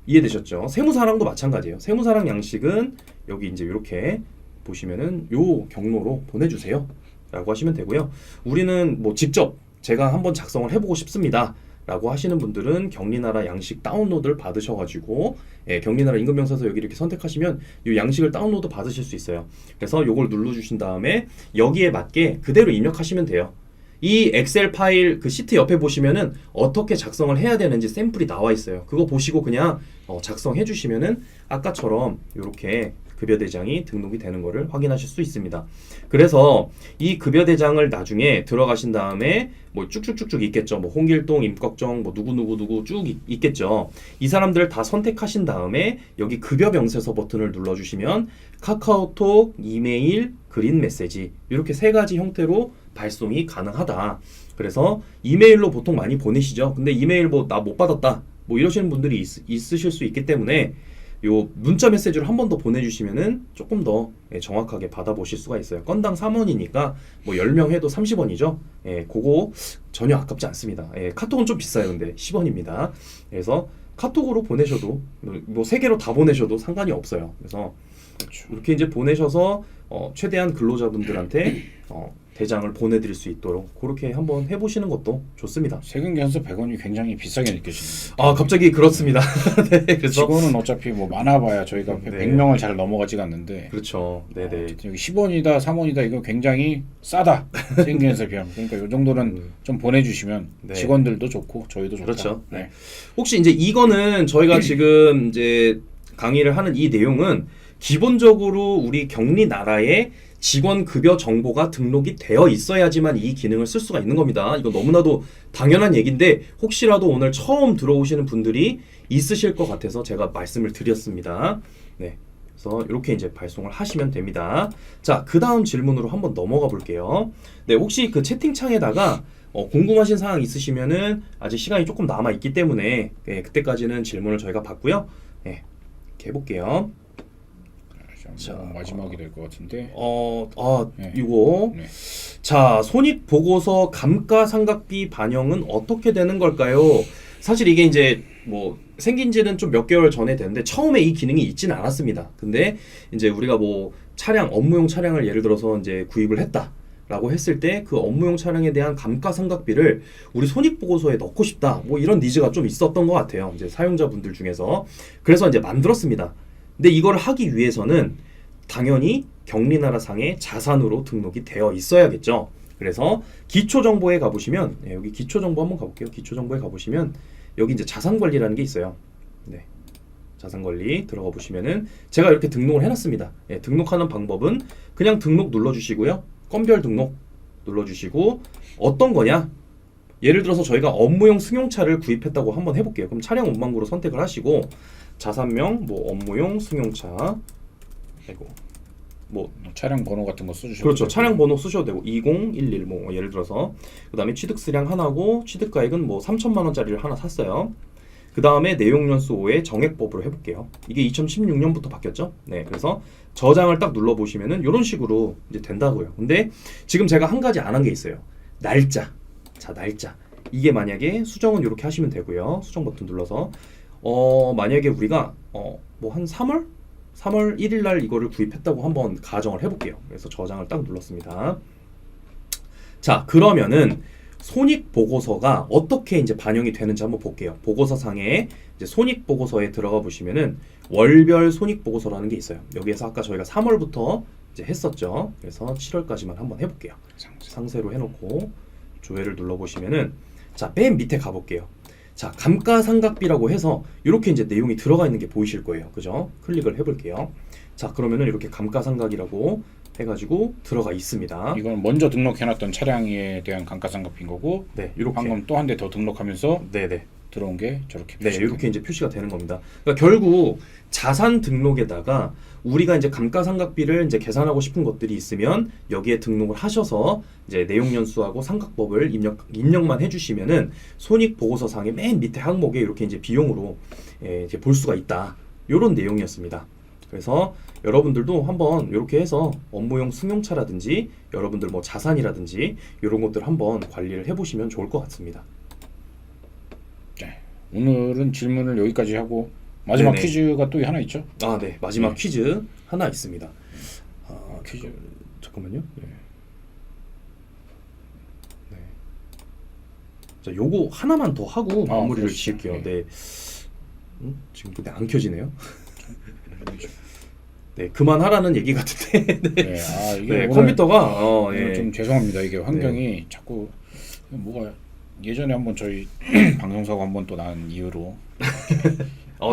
이해되셨죠? 세무사랑도 마찬가지예요. 세무사랑 양식은 여기 이제 이렇게 보시면은 요 경로로 보내주세요. 라고 하시면 되고요. 우리는 뭐 직접 제가 한번 작성을 해보고 싶습니다. 라고 하시는 분들은 격리나라 양식 다운로드를 받으셔가지고 격리나라 임금명세서 여기 이렇게 선택하시면 이 양식을 다운로드 받으실 수 있어요. 그래서 요걸 눌러주신 다음에 여기에 맞게 그대로 입력하시면 돼요. 이 엑셀 파일 그 시트 옆에 보시면은 어떻게 작성을 해야 되는지 샘플이 나와 있어요. 그거 보시고 그냥 작성해 주시면은 아까처럼 이렇게 급여대장이 등록이 되는 거를 확인하실 수 있습니다. 그래서 이 급여대장을 나중에 들어가신 다음에 뭐 쭉쭉쭉쭉 있겠죠. 뭐 홍길동, 임꺽정, 뭐 누구 쭉 있겠죠. 이 사람들 다 선택하신 다음에 여기 급여명세서 버튼을 눌러주시면 카카오톡, 이메일, 그린 메시지 이렇게 세 가지 형태로 발송이 가능하다. 그래서 이메일로 보통 많이 보내시죠. 근데 이메일 뭐 나 못 받았다. 뭐 이러시는 분들이 있으실 수 있기 때문에 요 문자 메시지를 한 번 더 보내주시면은 조금 더 정확하게 받아보실 수가 있어요. 건당 3원이니까 뭐 10명 해도 30원이죠. 그거 전혀 아깝지 않습니다. 카톡은 좀 비싸요. 근데 10원입니다. 그래서 카톡으로 보내셔도 뭐 3개로 다 보내셔도 상관이 없어요. 그래서 그렇죠. 이렇게 이제 보내셔서 최대한 근로자분들한테 대장을 보내드릴 수 있도록 그렇게 한번 해보시는 것도 좋습니다. 세금 연수 100원이 굉장히 비싸게 느껴지는데. 아 갑자기 그렇습니다. 네, 그래서 직원은 어차피 뭐 많아봐야 저희가 네. 100명을 잘 넘어가지가 않는데. 그렇죠. 네네. 어쨌든 여기 10원이다, 3원이다 이거 굉장히 싸다. 세금 연수에 비하면. 그러니까 이 정도는 좀 보내주시면 네. 직원들도 좋고 저희도 좋다. 그렇죠. 네. 혹시 이제 이거는 저희가 지금 이제 강의를 하는 이 내용은 기본적으로 우리 격리 나라에 직원 급여 정보가 등록이 되어 있어야지만 이 기능을 쓸 수가 있는 겁니다. 이거 너무나도 당연한 얘기인데 혹시라도 오늘 처음 들어오시는 분들이 있으실 것 같아서 제가 말씀을 드렸습니다. 네. 그래서 이렇게 이제 발송을 하시면 됩니다. 자, 그 다음 질문으로 한번 넘어가 볼게요. 네, 혹시 그 채팅창에다가 궁금하신 사항 있으시면은 아직 시간이 조금 남아 있기 때문에 네, 그때까지는 질문을 저희가 받고요. 네, 이렇게 해볼게요. 자, 마지막이 될 것 같은데. 네. 이거. 네. 자, 손익보고서 감가상각비 반영은 어떻게 되는 걸까요? 사실 이게 이제 뭐 생긴 지는 좀 몇 개월 전에 됐는데 처음에 이 기능이 있지는 않았습니다. 근데 이제 우리가 뭐 차량, 업무용 차량을 예를 들어서 이제 구입을 했다. 라고 했을 때 그 업무용 차량에 대한 감가상각비를 우리 손익보고서에 넣고 싶다. 뭐 이런 니즈가 좀 있었던 것 같아요. 이제 사용자분들 중에서. 그래서 이제 만들었습니다. 근데 이걸 하기 위해서는 당연히 격리나라상의 자산으로 등록이 되어 있어야겠죠. 그래서 기초정보에 가보시면 여기 기초정보 한번 가볼게요. 기초정보에 가보시면 여기 이제 자산관리라는 게 있어요. 네, 자산관리 들어가 보시면은 제가 이렇게 등록을 해놨습니다. 등록하는 방법은 그냥 등록 눌러주시고요. 건별 등록 눌러주시고 어떤 거냐? 예를 들어서 저희가 업무용 승용차를 구입했다고 한번 해볼게요. 그럼 차량 운반구로 선택을 하시고 자산명 뭐 업무용 승용차 뭐 차량 번호 같은 거 써주셔도 그렇죠. 되고. 차량 번호 쓰셔도 되고 2011 뭐 예를 들어서 그다음에 취득수량 하나고 취득가액은 뭐 3천만 원짜리를 하나 샀어요. 그 다음에 내용연수 5의 정액법으로 해볼게요. 이게 2016년부터 바뀌었죠. 네, 그래서 저장을 딱 눌러보시면은 이런 식으로 이제 된다고요. 근데 지금 제가 한 가지 안 한 게 있어요. 날짜. 자, 날짜. 이게 만약에 수정은 이렇게 하시면 되고요. 수정 버튼 눌러서 만약에 우리가 뭐 한 3월 1일 날 이거를 구입했다고 한번 가정을 해볼게요. 그래서 저장을 딱 눌렀습니다. 자, 그러면은 손익보고서가 어떻게 이제 반영이 되는지 한번 볼게요. 보고서상에 이제 손익보고서에 들어가 보시면은 월별 손익보고서라는 게 있어요. 여기에서 아까 저희가 3월부터 이제 했었죠. 그래서 7월까지만 한번 해볼게요. 상세로 해놓고 조회를 눌러보시면은 자, 맨 밑에 가볼게요. 자, 감가상각비라고 해서 이렇게 이제 내용이 들어가 있는 게 보이실 거예요. 그죠? 클릭을 해볼게요. 자, 그러면은 이렇게 감가상각이라고 해가지고 들어가 있습니다. 이건 먼저 등록해놨던 차량에 대한 감가상각비인 거고, 네, 이렇게 방금 또 한 대 더 등록하면서 네네. 들어온 게 저렇게 네, 표시가 이렇게 이제 표시가 되는 겁니다. 그러니까 결국 자산 등록에다가 우리가 이제 감가상각비를 이제 계산하고 싶은 것들이 있으면 여기에 등록을 하셔서 이제 내용연수하고 상각법을 입력만 해주시면은 손익보고서상의 맨 밑에 항목에 이렇게 이제 비용으로 이제 볼 수가 있다. 이런 내용이었습니다. 그래서 여러분들도 한번 이렇게 해서 업무용 승용차라든지 여러분들 뭐 자산이라든지 이런 것들 한번 관리를 해보시면 좋을 것 같습니다. 네. 오늘은 질문을 여기까지 하고 마지막 네네. 퀴즈가 또 하나 있죠? 아, 네. 마지막 네. 퀴즈 하나 있습니다. 퀴즈. 잠깐만요. 네. 네. 자, 요거 하나만 더 하고 마무리를 그렇죠. 지을게요. 네. 지금 근데 안 켜지네요. 네, 그만하라는 얘기 같은데. 네. 네, 이게 네, 오늘 컴퓨터가 오늘 좀 죄송합니다. 이게 환경이 자꾸 뭐가 예전에 한번 저희 방송사고 한번 또 난 이유로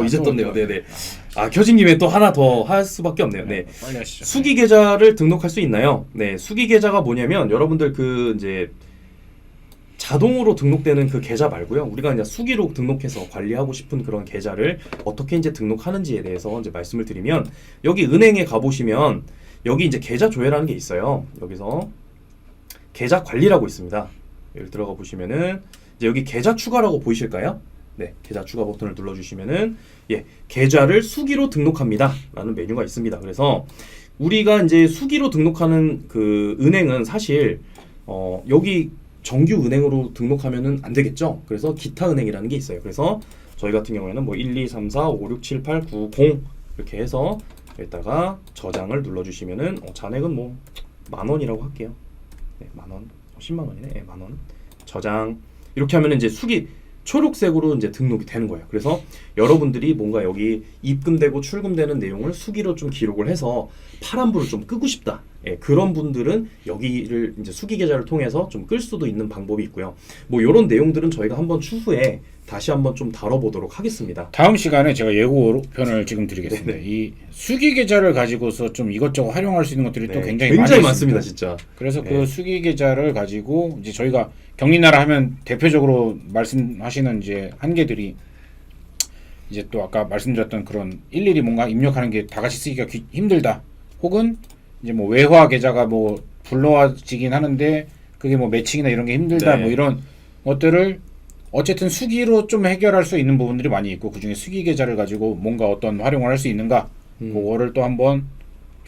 이제 또 떴네요. 네, 네. 켜진 김에 또 하나 더 할 수밖에 없네요. 네. 빨리 하시죠. 수기 계좌를 등록할 수 있나요? 네, 수기 계좌가 뭐냐면 여러분들 그 이제 자동으로 등록되는 그 계좌 말고요. 우리가 이제 수기로 등록해서 관리하고 싶은 그런 계좌를 어떻게 이제 등록하는지에 대해서 이제 말씀을 드리면 여기 은행에 가 보시면 여기 이제 계좌 조회라는 게 있어요. 여기서 계좌 관리라고 있습니다. 여기 들어가 보시면은 이제 여기 계좌 추가라고 보이실까요? 네, 계좌 추가 버튼을 눌러주시면은 계좌를 수기로 등록합니다 라는 메뉴가 있습니다. 그래서 우리가 이제 수기로 등록하는 그 은행은 사실 여기 정규 은행으로 등록하면은 안 되겠죠. 그래서 기타 은행이라는 게 있어요. 그래서 저희 같은 경우에는 뭐 1, 2, 3, 4, 5, 6, 7, 8, 9, 0 이렇게 해서 여기다가 저장을 눌러주시면은 잔액은 뭐 10,000원이라고 할게요. 네, 10,000원, 10만 원이네. 네, 10,000원. 저장 이렇게 하면은 이제 수기 초록색으로 이제 등록이 되는 거예요. 그래서 여러분들이 뭔가 여기 입금되고 출금되는 내용을 수기로 좀 기록을 해서 파란불을 좀 끄고 싶다. 예, 그런 분들은 여기를 이제 수기 계좌를 통해서 좀 끌 수도 있는 방법이 있고요. 뭐 이런 내용들은 저희가 한번 추후에 다시 한번 좀 다뤄보도록 하겠습니다. 다음 시간에 제가 예고편을 지금 드리겠습니다. 네네. 이 수기 계좌를 가지고서 좀 이것저것 활용할 수 있는 것들이 또 네, 굉장히 많이 많습니다, 있습니다. 진짜. 그래서 네. 그 수기 계좌를 가지고 이제 저희가 경리나라 하면 대표적으로 말씀하시는 이제 한계들이 이제 또 아까 말씀드렸던 그런 일일이 뭔가 입력하는 게 다 같이 쓰기가 힘들다. 혹은 이제 뭐 외화 계좌가 뭐 불러와지긴 하는데 그게 뭐 매칭이나 이런 게 힘들다. 네. 뭐 이런 것들을 어쨌든 수기로 좀 해결할 수 있는 부분들이 많이 있고 그중에 수기 계좌를 가지고 뭔가 어떤 활용을 할 수 있는가 그거를 또 한번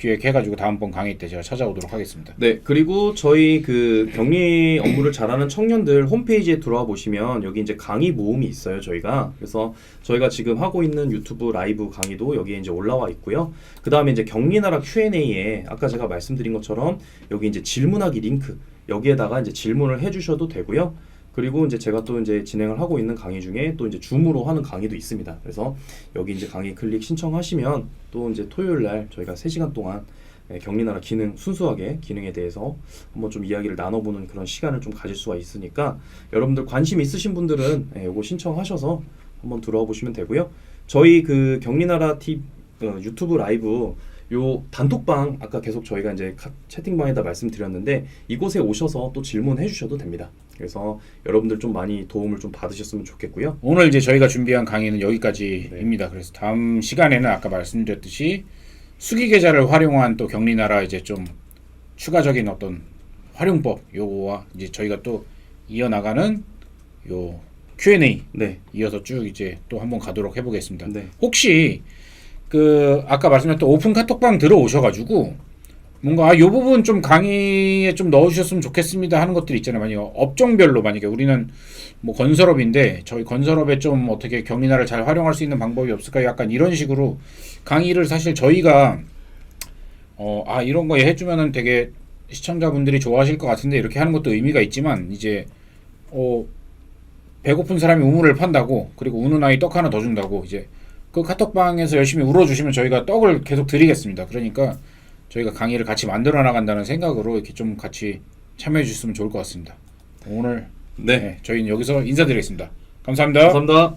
기획해가지고 다음번 강의 때 제가 찾아오도록 하겠습니다. 네, 그리고 저희 그 격리 업무를 잘하는 청년들 홈페이지에 들어와 보시면 여기 이제 강의 모음이 있어요, 저희가. 그래서 저희가 지금 하고 있는 유튜브 라이브 강의도 여기에 이제 올라와 있고요. 그 다음에 이제 격리나라 Q&A에 아까 제가 말씀드린 것처럼 여기 이제 질문하기 링크 여기에다가 이제 질문을 해주셔도 되고요. 그리고 이제 제가 또 이제 진행을 하고 있는 강의 중에 또 이제 줌으로 하는 강의도 있습니다. 그래서 여기 이제 강의 클릭 신청하시면 또 이제 토요일 날 저희가 3시간 동안 격리나라 기능 순수하게 기능에 대해서 한번 좀 이야기를 나눠보는 그런 시간을 좀 가질 수가 있으니까 여러분들 관심 있으신 분들은 요거 신청하셔서 한번 들어와 보시면 되고요. 저희 그 격리나라 유튜브 라이브 요 단톡방 아까 계속 저희가 이제 채팅방에다 말씀드렸는데 이곳에 오셔서 또 질문해 주셔도 됩니다. 그래서 여러분들 좀 많이 도움을 좀 받으셨으면 좋겠고요. 오늘 이제 저희가 준비한 강의는 여기까지입니다. 그래서 다음 시간에는 아까 말씀드렸듯이 수기 계좌를 활용한 또 격리나라 이제 좀 추가적인 어떤 활용법 요거와 이제 저희가 또 이어나가는 요 Q&A 네. 이어서 쭉 이제 또 한번 가도록 해보겠습니다. 네. 혹시 그 아까 말씀드렸던 오픈 카톡방 들어오셔가지고 뭔가 이 부분 좀 강의에 좀 넣어주셨으면 좋겠습니다 하는 것들이 있잖아요. 만약에 업종별로 만약에 우리는 뭐 건설업인데 저희 건설업에 좀 어떻게 격리나를 잘 활용할 수 있는 방법이 없을까요? 약간 이런 식으로 강의를 사실 저희가 이런 거 해주면은 되게 시청자분들이 좋아하실 것 같은데 이렇게 하는 것도 의미가 있지만 이제 배고픈 사람이 우물을 판다고 그리고 우는 아이 떡 하나 더 준다고 이제 그 카톡방에서 열심히 울어주시면 저희가 떡을 계속 드리겠습니다. 그러니까 저희가 강의를 같이 만들어 나간다는 생각으로 이렇게 좀 같이 참여해 주셨으면 좋을 것 같습니다. 오늘 저희는 여기서 인사드리겠습니다. 감사합니다. 감사합니다.